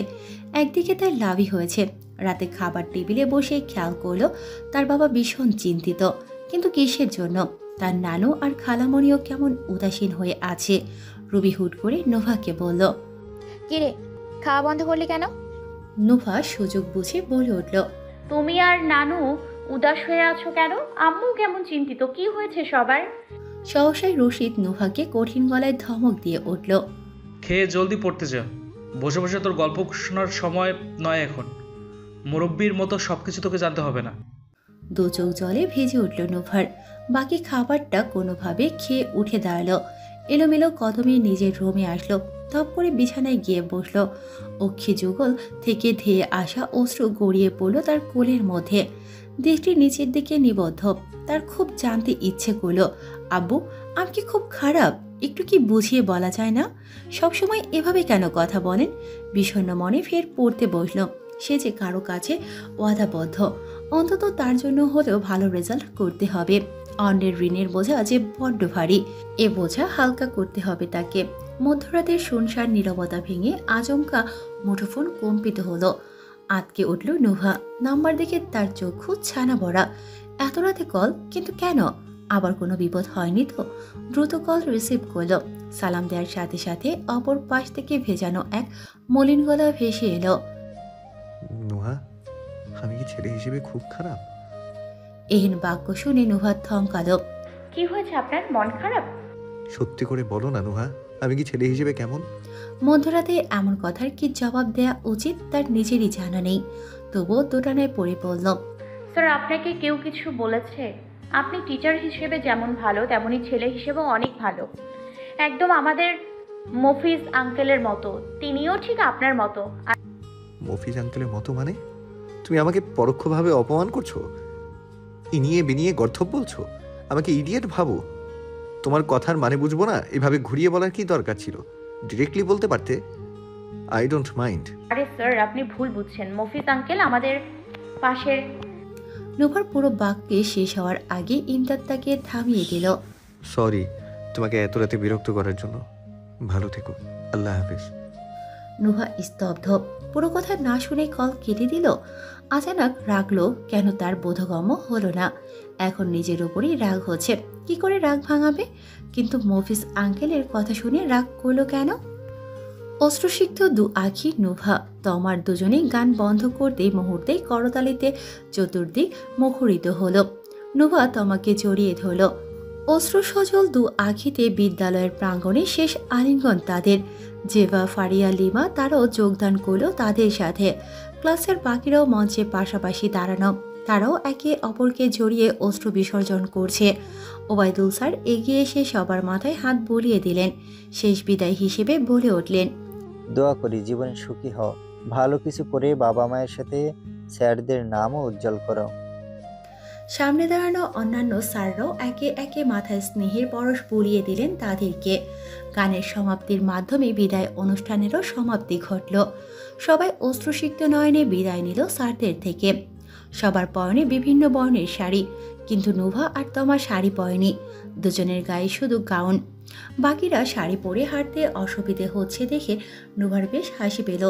একদিকে তার লাভই হয়েছে। রাতে খাবার টেবিলে বসে খেয়াল করলো তার বাবা ভীষণ চিন্তিত। কিন্তু কিসের জন্য? তার নানু আর খালামণিও কেমন উদাসীন হয়ে আছে। রুবি হুট করে নোভাকে বলল, কিরে, খাওয়া বন্ধ করলি কেন? নোভা সুযোগ বুঝে বলে উঠল, তুমি আর নানু উদাস হয়ে আছো কেন? আম্মু কেমন চিন্তিত, কি হয়েছে সবার? সহসাই রশিদ নোভাকে কঠিন গলায় ধমক দিয়ে উঠল, খেয়ে জলদি পড়তে যা। বসে বসে তোর গল্প শোনার সময় নয় এখন। মুরব্বির মতো সবকিছু তোকে জানতে হবে না। দু চোখ জলে ভেজে উঠল নোভার। বাকি খাবারটা কোনোভাবে খেয়ে উঠে দাঁড়ালো। এলোমেলো কদমে নিজের রুমে আসলো। ধপ করে বিছানায় গিয়ে বসলো। অক্ষি যুগল থেকে ধেয়ে আসা অশ্রু গড়িয়ে পড়ল তার কোলের মধ্যে। দৃষ্টি নিচের দিকে নিবদ্ধ। তার খুব জানতে ইচ্ছে করলো, আব্বু আমি কি খুব খারাপ? একটু কি বুঝিয়ে বলা যায় না? সবসময় এভাবে কেন কথা বলেন? বিষণ্ণ মনে ফের পড়তে বসলো। সে যে কারো কাছে ওয়াদাবদ্ধ, অন্তত তার জন্য হলেও ভালো রেজাল্ট করতে হবে। অন্যের ঋণের বোঝা যে বড্ড ভারী, এ বোঝা হালকা করতে হবে তাকে। মধ্যরাতের শুনশান নীরবতা ভেঙে আচমকা মুঠোফোন কম্পিত হলো। আটকে উঠল নুভা। নাম্বার দেখে তার চক্ষু ছানা ভরা। এত রাতে কল, কিন্তু কেন? আবার কোনো বিপদ হয়নি তো? দ্রুত কল রিসিভ করলো। সালাম দেওয়ার সাথে সাথে অপর পাশ থেকে ভেজানো এক মলিন গলা ভেসে এলো, নুহা, আমি কি ছেলে হিসেবে খুব খারাপ? এহেন বাক্য শুনে নুহা থমকালো। কি হয়েছে আপনার? মন খারাপ? সত্যি করে বলো না নুহা, আমি কি ছেলে হিসেবে কেমন? মধ্যরাতে এমন কথার কি জবাব দেয়া উচিত তার নিজেরই জানা নেই। তবুও দোটানায় পড়ে পড়ল। স্যার আপনাকে কেউ কিছু বলেছে? আপনি টিচার হিসেবে যেমন ভালো, তেমনি ছেলে হিসেবেও অনেক ভালো। একদম আমাদের মফিজ আঙ্কেলের মতো। তিনিও ঠিক আপনার মতো। মফিজ আঙ্কেলের মতো মানে? তুমি আমাকে পরোক্ষভাবে অপমান করছো, ইনিয়ে বিনিয়ে গর্ধব বলছো, আমাকে ইডিয়েট ভাবো। তোমার কথার মানে বুঝবো না এভাবে ঘুরিয়ে বলার কি দরকার ছিল? ডিরেক্টলি বলতে পারতে। I don't mind. আরে স্যার আপনি ভুল বুঝছেন। মফিজ আঙ্কেল আমাদের পাশের। নুভার পুরো বাক্যে শেষ হওয়ার আগে ইমদাদ তাকে থামিয়ে দিল। সরি তোমাকে এত রাতে বিরক্ত করার জন্য। ভালো থেকো, আল্লাহ হাফেজ। নুভা স্তব্ধ। পুরো কথা না শুনে কল কেটে দিল। আচানক রাগলো কেন তার বোধগম্য হলো না। এখন নিজের উপরই রাগ হচ্ছে। কি করে রাগ ভাঙাবে? কিন্তু মফিজ আঙ্কেলের কথা শুনে রাগ করলো কেন? অশ্রুসিক্ত দু আঁখি নুভা তমার দুজনেই গান বন্ধ করতে মুহূর্তেই করতালিতে চতুর্দিক মুখরিত হলো। নুভা তমাকে জড়িয়ে ধরল। অশ্রু সজল দু আঁখিতে বিদ্যালয়ের প্রাঙ্গণে শেষ আলিঙ্গন তাদের। জেবা, ফারিয়া, লিমা তারাও যোগদান করলো তাদের সাথে। ক্লাসের বাকিরাও মঞ্চে পাশাপাশি দাঁড়ানো। তারাও একে অপরকে জড়িয়ে অশ্রু বিসর্জন করছে। ওবায়দুল স্যার এগিয়ে এসে সবার মাথায় হাত বুলিয়ে দিলেন। শেষ বিদায় হিসেবে বলে উঠলেন, দোয়া করি জীবনে সুখী হও, ভালো কিছু করে বাবা মায়ের সাথে স্যারদের নামও উজ্জ্বল করো। সামনে দাঁড়ানো অন্যান্য স্যাররাও একে একে মাথায় স্নেহের পরশ বুলিয়ে দিলেন তাদেরকে। গানের সমাপ্তির মাধ্যমে বিদায় অনুষ্ঠানেরও সমাপ্তি ঘটল। সবাই অশ্রুসিক্ত নয়নে বিদায় নিল স্যারদের থেকে। সবার পরনে বিভিন্ন বর্ণের শাড়ি, কিন্তু নোভা আর তমা শাড়ি পরেনি। দুজনের গায়ে শুধু গাউন। বাকিরা শাড়ি পরে হাঁটতে অসুবিধে হচ্ছে দেখে নোভার বেশ হাসি পেল।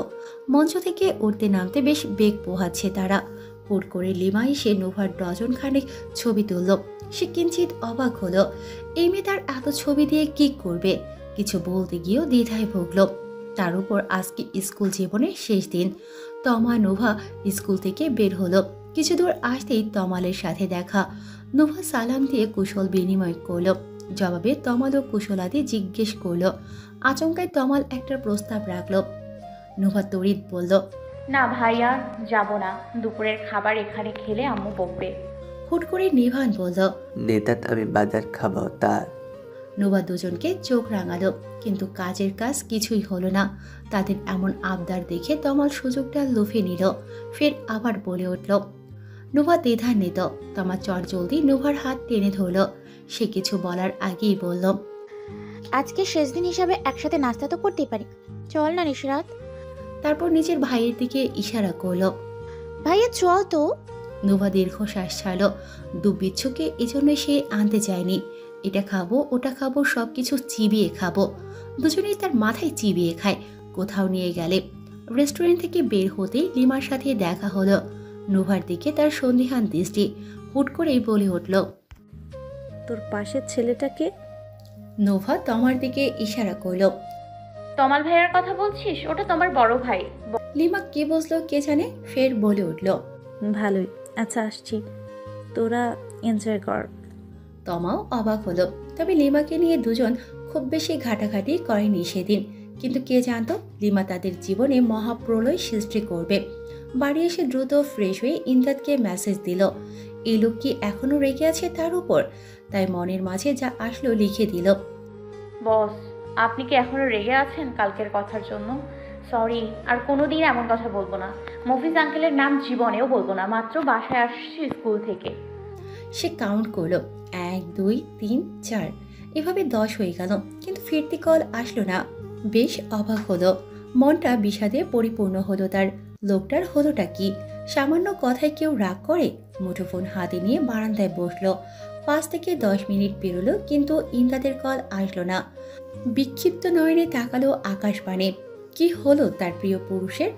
মঞ্চ থেকে উঠতে নামতে বেশ বেগ পোহাচ্ছে তারা। হুট করে লিমা এসে নোভার ডজন খানেক ছবি তুলল। সে কিঞ্চিত অবাক হলো। এই মেয়ে তার এত ছবি দিয়ে কি করবে? কিছু বলতে গিয়েও দ্বিধায় ভুগল। তার উপর আজকে স্কুল জীবনের শেষ দিন। তমা নোভা স্কুল থেকে বের হলো। কিছু দূর আসতেই তমালের সাথে দেখা। নোভা সালাম দিয়ে কুশল বিনিময় করল। জবাবে তমালও কুশলাদি জিজ্ঞেস করলো। আচমকায় তমাল একটা প্রস্তাব রাখলো। নোভা তড়িৎ বলল, না ভাইয়া, যাব না। দুপুরের খাবার এখানে খেলে আম্মু বকবে। হুট করে নিভান বলল, নেতাত আমি বাজার খাবো তার। নোভা দুজনকে চোখ রাঙালো, কিন্তু কাজের কাজ কিছুই হলো না। তাদের এমন আবদার দেখে তমাল সুযোগটা লুফে নিল। ফের আবার বলে উঠল। নোভা দ্বিধান্বিত। তমা চটজলদি নোভার হাত টেনে ধরল। সে কিছু বলার আগেই বলল, আজকে শেষ দিন হিসাবে একসাথে নাস্তা তো করতেই পারি। চল না নিশরাত। তারপর নিজের ভাইয়ের দিকে ইশারা করল। ভাইয়া চল তো। নোভা দীর্ঘশ্বাস ছাড়ল। দুবিচ্ছুকে এজন্য সে আনতে চায়নি। এটা খাবো ওটা খাবো, সবকিছু চিবিয়ে খাবো। দুজনেই তার মাথায় চিবিয়ে খায়। কোথাও নিয়ে গেলে রেস্টুরেন্ট থেকে বের হতেই লিমার সাথে দেখা হলো। নোভার দিকে তার সন্দিহান দৃষ্টি। হুট করেই বলে উঠল, তোর পাশের ছেলেটাকে? নোভা তমার দিকে ইশারা করল। তমাল ভাইয়ার কথা বলছিস? ওটা তোমার বড় ভাই। লিমা কি বুঝলো কে জানে, ফের বলে উঠল, ভালোই। আচ্ছা আসছি, তোরা এনজয় কর। তমাও অবাক হলো। তবে লিমাকে নিয়ে দুজন খুব বেশি ঘাটাঘাটি করেনি সেদিন। কিন্তু কে জানতো লিমা তাদের জীবনে মহাপ্রলয় সৃষ্টি করবে। বাড়ি এসে দ্রুত ফ্রেশ হয়ে ইমদাদকে মেসেজ দিল। এই লোক কি এখনো রেগে আছে তার উপর? তাই মনের মাঝে যা আসলো লিখে দিল। বস, আপনি কি এখনো রেগে আছেন কালকের কথার জন্য? সরি, আর কোনোদিন এমন কথা বলবো না। মফিজ আঙ্কেলের নাম জীবনেও বলবো না। মাত্র বাসায় আসছি স্কুল থেকে। সে কাউন্ট করলো, 1 2 3 4, এভাবে 10 হয়ে গেল। কিন্তু ফিরতি কল আসলো না। বেশ অবাক হলো। মনটা বিষাদে পরিপূর্ণ হলো তার। লোকটার হলোটা কি? সামান্য কথায় কেউ রাগ করে? মুঠোফোন হাতে নিয়ে বারান্দায় বসলো। 5 থেকে 10 মিনিট পেরোলো, কিন্তু ইমদাদের কল আসলো না। বিক্ষিপ্ত নয়নে তাকালো আকাশ পানে। কি হলো তার প্রিয় পুরুষের?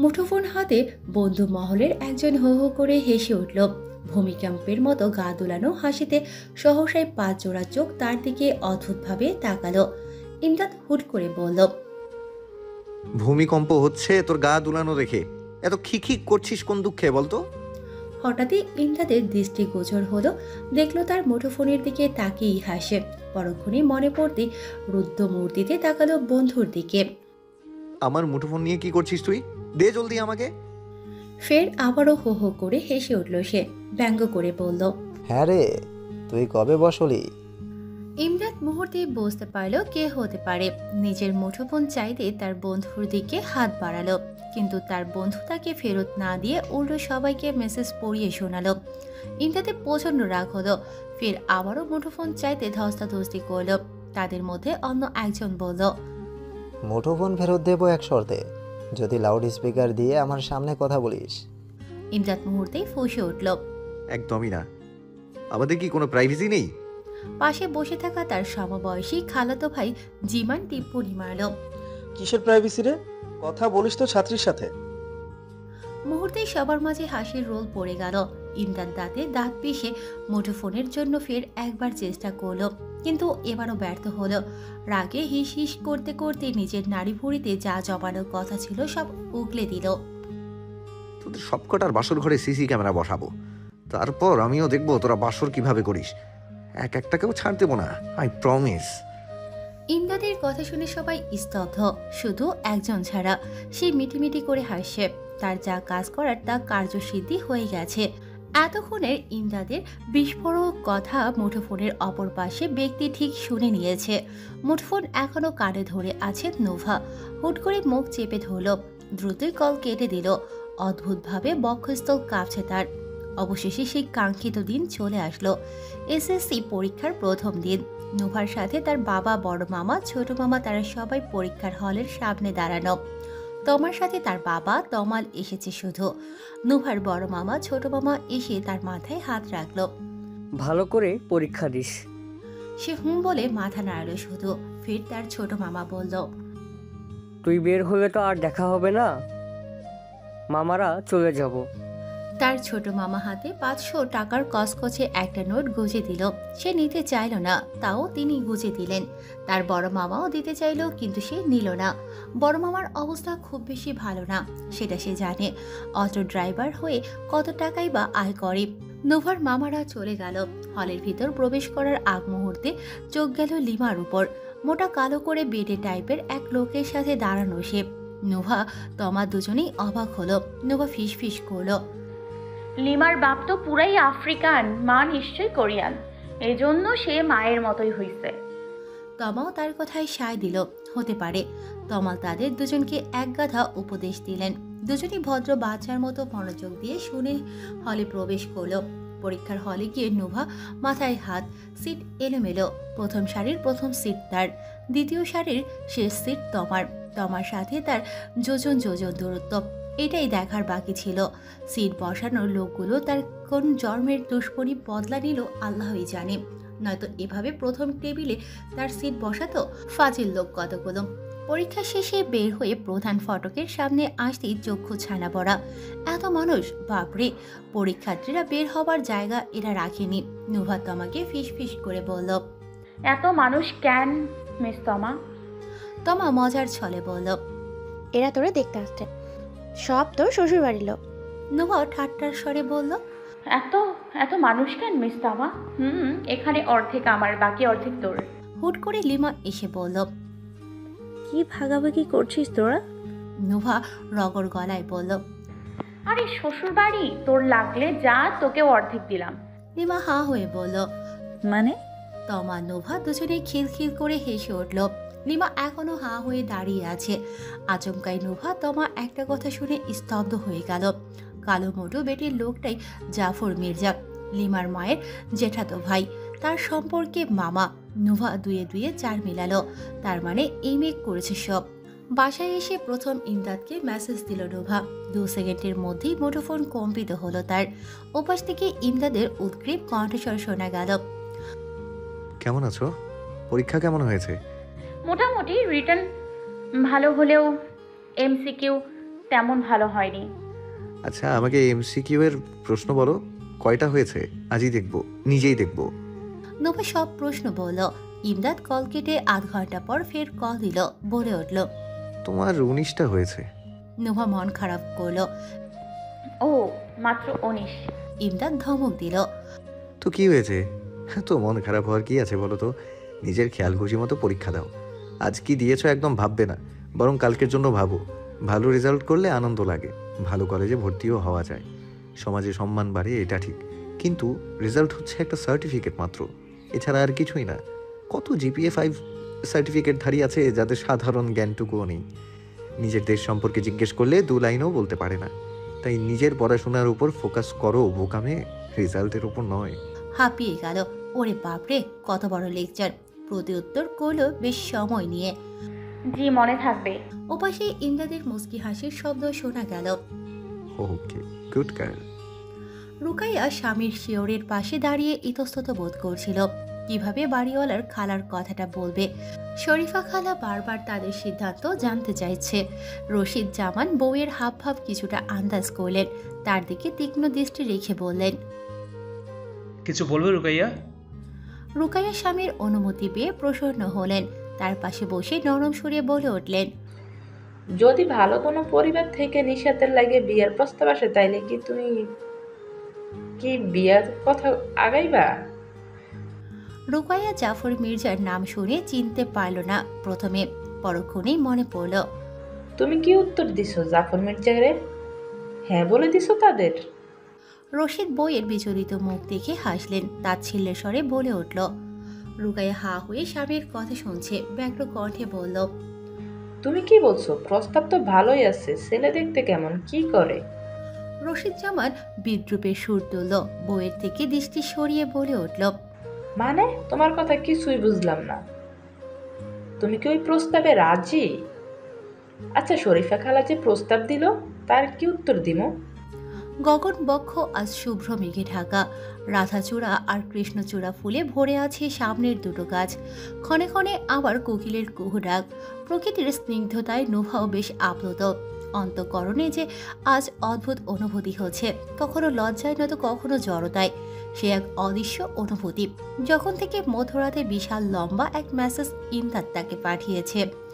মুঠোফোন হাতে বন্ধু মহলের একজন হো হো করে হেসে উঠল। ভূমিকম্পের মতো গা দুলানো হাসিতে সহসায় 5 জোড়া চোখ তার দিকে অদ্ভুতভাবে তাকালো। ইমদাদ হুট করে বলল, ভূমিকম্প হচ্ছে তোর গা দুলানো দেখে এত খিক করছিস কোন দুঃখে বলতো? হঠাৎই ইমদাদের দৃষ্টিগোচর হলো। দেখলো তার মুঠোফোনের দিকে তাকিয়েই হাসে। পরক্ষণে মনে পড়তে রুদ্ধ মূর্তিতে তাকালো বন্ধুর দিকে। আমার মুঠোফোন নিয়ে কি করছিস তুই? দে জলদি আমাকে। ফের আবারও হো হো করে হেসে উঠল সে। ব্যঙ্গ করে বলল, হ্যাঁ রে, তুই কবে বসলি? ইমদাদ মুহূর্তে বুঝতে পারল কে হতে পারে। নিজের মুঠোফোন চাইতে তার বন্ধুর দিকে হাত বাড়ালো, কিন্তু তার বন্ধু তাকে ফেরত না দিয়ে উল্টো সবাইকে মেসেজ পড়িয়ে শোনালো। ইমদাদে প্রচন্ড রাগ হলো। ফের আবারও মুঠোফোন চাইতে ধস্তাধস্তি করলো। তাদের মধ্যে অন্য একজন বলল, মুঠোফোন ফেরত দেবো এক শর্তে, যদি লাউড স্পিকার দিয়ে আমার সামনে কথা বলিস। ইমদাদ মুহূর্তেই ফুঁসে উঠল। একদমই না, আমাদের কি কোনো প্রাইভেসি নেই? পাশে বসে থাকা তার সমবয়সী খালাতো ভাই জিমান টিপ্পনি মারল, কিসের প্রাইভেসি রে? কথা বলিস তো ছাত্রীর সাথে। মুহূর্তেই সবার মাঝে হাসির রোল পড়ে গেল। ইমদাদ দাঁতে দাঁত পিষে মুঠোফোনের জন্য ফের একবার চেষ্টা করলো, কিন্তু এবারও ব্যর্থ হলো। রাগে হিস হিস করতে করতে নিজের নাড়ি ভুঁড়িতে যা জমানোর কথা ছিল সব উগলে দিল। তোদের সবকটার বাসর ঘরে সিসি ক্যামেরা বসাবো, তারপর আমিও দেখবো তোরা বাসর কিভাবে করিস। এক একটাকেও ছাড় দেবো না, আই প্রমিস। ইমদাদের কথা শুনে সবাই স্তব্ধ, শুধু একজন ছাড়া। সে মিটিমিটি করে হাসছে। তার যা কাজ করার তা কার্যসিদ্ধি হয়ে গেছে। এতক্ষণের ইমদাদের বিস্ফোরক কথা মুঠোফোনের অপর পাশে ব্যক্তি ঠিক শুনে নিয়েছে। মুঠোফোন এখনো কানে ধরে আছে নোভা। হুট করে মুখ চেপে ধরল, দ্রুতই কল কেটে দিল। অদ্ভুতভাবে বক্ষস্থল কাঁপছে তার। অবশেষে সেই কাঙ্ক্ষিত দিন চলে আসলো। এসএসসি পরীক্ষার প্রথম দিন। নোভার সাথে তার বাবা, বড় মামা, ছোট মামা তারা সবাই পরীক্ষার হলের সামনে দাঁড়ানো। তমার সাথে তার বাবা তমাল এসেছে শুধু। নোভার বড় মামা, ছোট মামা এসে তার মাথায় হাত রাখলো। ভালো করে পরীক্ষা দিস। সে হুম বলে মাথা নাড়ল শুধু। ফির তার ছোট মামা বলল, তুই বের হলে তো আর দেখা হবে না, মামারা চলে যাব। তার ছোট মামা হাতে 500 টাকার কসকছে একটা নোট গুজে দিল। সে নিতে চাইল না, তাও তিনি গুজে দিলেন। তার বড় মামাও দিতে চাইল, কিন্তু সে নিল না। বড় মামার অবস্থা খুব বেশি ভালো না, সেটা সে জানে। অটো ড্রাইভার হয়ে কত টাকাই বা আয় করে। নোভার মামারা চলে গেল। হলের ভিতর প্রবেশ করার আগ মুহূর্তে চোখ গেল লিমার উপর। মোটা কালো করে বেডে টাইপের এক লোকের সাথে দাঁড়ানো সে। নোভা, তমা দুজনেই অবাক হলো। নোভা ফিস ফিস করলো, লিমার বাপ তো পুরাই আফ্রিকান, মা নিশ্চয়ই কোরিয়ান, এজন্য সে মায়ের মতোই হইছে। তমাও তার কথায় সায় দিল, হতে পারে। তমাল তাদের দুজনকে এক গাধা উপদেশ দিলেন। দুজনই ভদ্র বাচ্চার মতো মনোযোগ দিয়ে শুনে হলে প্রবেশ করলো। পরীক্ষার হলে গিয়ে নোভা মাথায় হাত, সিট এলোমেলো। প্রথম সারির প্রথম সিট তার, দ্বিতীয় সারির শেষ সিট তমার। তমার সাথে তার যোজন যোজন দূরত্ব। এটাই দেখার বাকি ছিল। সিট বসানোর লোকগুলো তার কোন জন্মের দুষ্কর্মী বদলা নিল আল্লাহই জানে। নয়তো এভাবে প্রথম টেবিলে তার সিট বসাতো ফাজিল লোক কতগুলো। পরীক্ষা শেষে বের হয়ে প্রধান ফটকের সামনে আসতেই চক্ষু ছানা পড়া। এত মানুষ, বাপরে! পরীক্ষার্থীরা বের হবার জায়গা এরা রাখেনি। নোভা তমাকে ফিস ফিস করে বলল, এত মানুষ কেন মিস তমা? তমা মজার ছলে বলল, এরা তোরে দেখতে আসছে, সব তোর শ্বশুর বাড়ির লোক। নোভা ঠাট্টার স্বরে বলল, এত এত মানুষ কেন মিস তমা? এখানে অর্ধেক আমার, বাকি অর্ধেক তোর। হুট করে লিমা এসে বলল, কি ভাগাভাগি করছিস তোরা? নোভা রগর গলায় বলল, আরে শ্বশুর বাড়ি, তোর লাগলে যা, তোকেও অর্ধেক দিলাম। লিমা হা হয়ে বলল, মানে? তমা নোভা দুজনেই খিলখিল করে হেসে উঠল। লিমা এখনো হা হয়ে দাঁড়িয়ে আছে। আচমকাই নোভা তমা একটা কথা শুনে স্তব্ধ হয়ে গেল। কালো মোটো বেটির লোকটাই জাফর মির্জা, লিমার মায়ের জেঠাতো ভাই। তার সম্পর্কে মামা। নোভা দুয়ে দুয়ে 4 মিলালো। তার মানে এই মেয়ে করেছে সব। বাসায় এসে প্রথম ইমদাদকে মেসেজ দিল নোভা। 2 সেকেন্ডের মধ্যেই মুঠোফোন কম্পিত হলো তার। ওপাশ থেকে ইমদাদের উৎগ্রীব কণ্ঠস্বর শোনা গেল, কেমন আছো? পরীক্ষা কেমন হয়েছে? মোটামুটি, রিটার্ন ভালো হলেও এমসিকিউ তেমন ভালো হয়নি। আচ্ছা, আমাকে এমসিকিউ এর প্রশ্ন বলো, কয়টা হয়েছে? আজই দেখবো, নিজেই দেখবো। নোভা সব প্রশ্ন বলল। ইমদাদ কল কেটে আধ ঘন্টা পর ফের কল দিল, বলে উঠল, তোমার 19টা হয়েছে। নোভা মন খারাপ করলো। ও, মাত্র 19? ইমদাদ ধমক দিল, তো কি হয়েছে? তো মন খারাপ হওয়ার কি আছে বলো তো? নিজের খেয়াল খুশি মতো পরীক্ষা দাও। আজ কি দিয়েছো একদম ভাববে না, বরং কালকের জন্য ভাবো। ভালো রেজাল্ট করলে আনন্দ লাগে, ভালো কলেজে ভর্তিও হওয়া যায়, সমাজে সম্মান বাড়ে, এটা ঠিক। কিন্তু রেজাল্ট হচ্ছে একটা সার্টিফিকেট মাত্র, এছাড়া আর কিছুই না। কত জিপিএ 5 সার্টিফিকেটধারী আছে যাদের সাধারণ জ্ঞানটুকুও নেই। নিজের দেশ সম্পর্কে জিজ্ঞেস করলে 2 লাইনও বলতে পারে না। তাই নিজের পড়াশোনার উপর ফোকাস করো বোকামে, রেজাল্টের উপর নয়। হাঁপিয়ে গেল। ওরে বাপরে, কত বড় লেকচার! প্রতি উত্তর করলো বেশ সময় নিয়ে। জি, মনে থাকবে। ওপাশে ইমদাদের মুস্কি হাসির শব্দ শোনা গেল। ওকে, গুড গার্ল। রুকাইয়া স্বামীর শিওরের পাশে দাঁড়িয়ে ইতস্তত বোধ করছিল। কিভাবে বাড়িওয়ালার খালার কথাটা বলবে। শরীফা খালা বারবার তাদের সিদ্ধান্ত জানতে চাইছে। রশিদ জামান বউয়ের হাবভাব কিছুটা আন্দাজ করলেন। তার দিকে তীক্ষ্ণ দৃষ্টি রেখে বললেন, কিছু বলবে রুকাইয়া? রুকাইয়া স্বামীর অনুমতি পেয়ে প্রসন্ন হলেন। তার পাশে বসে নরম সুরে বলে উঠলেন, যদি ভালো কোনো পরিবার থেকে নিষেধের লাগে বিয়ের প্রস্তাব আসে, তাইলে কি তুমি কি বিয়ের কথা আগাইবা? রুকাইয়া জাফর মির্জার নাম শুনে চিনতে পারল না প্রথমে, পরক্ষণেই মনে পড়ল। তুমি কি উত্তর দিছো জাফর মির্জারে? হ্যাঁ বলে দিছো তাদের? রশিদ বইয়ের বিচলিত মুখ দেখে হাসলেন, তাচ্ছিল্যের স্বরে বলে উঠল। রুকাইয়া হা হয়ে স্বামীর কথা শুনছে, ব্যগ্র কণ্ঠে বলল, তুমি কি বলছো? প্রস্তাব তো ভালোই আছে, ছেলে দেখতে কেমন, কি করে? রশিদ জামান বিদ্রুপের সুর তুলল, বউয়ের থেকে দৃষ্টি সরিয়ে বলে উঠল, মানে তোমার কথা কিছুই বুঝলাম না। তুমি কি ওই প্রস্তাবে রাজি? আচ্ছা, শরীফা খালা যে প্রস্তাব দিল তার কি উত্তর দিমো? গগন বক্ষ আজ শুভ্র মেঘে ঢাকা, রাধাচূড়া আর কৃষ্ণচূড়া ফুলে ভরে আছে সামনের দুটো গাছ। ক্ষণে ক্ষণে আবার কোকিলের কুহু ডাক। প্রকৃতির স্নিগ্ধতায় নোভাও বেশ আপ্লুত। অন্তঃকরণে যে আজ অদ্ভুত অনুভূতি হচ্ছে, কখনো লজ্জায় নয়তো কখনো জড়তায়। সে এক অদৃশ্য অনুভূতি, যখন থেকে মধ্যরাতে বিশাল লম্বা এক মেসেজ ইমদাদ তাকে পাঠিয়েছে।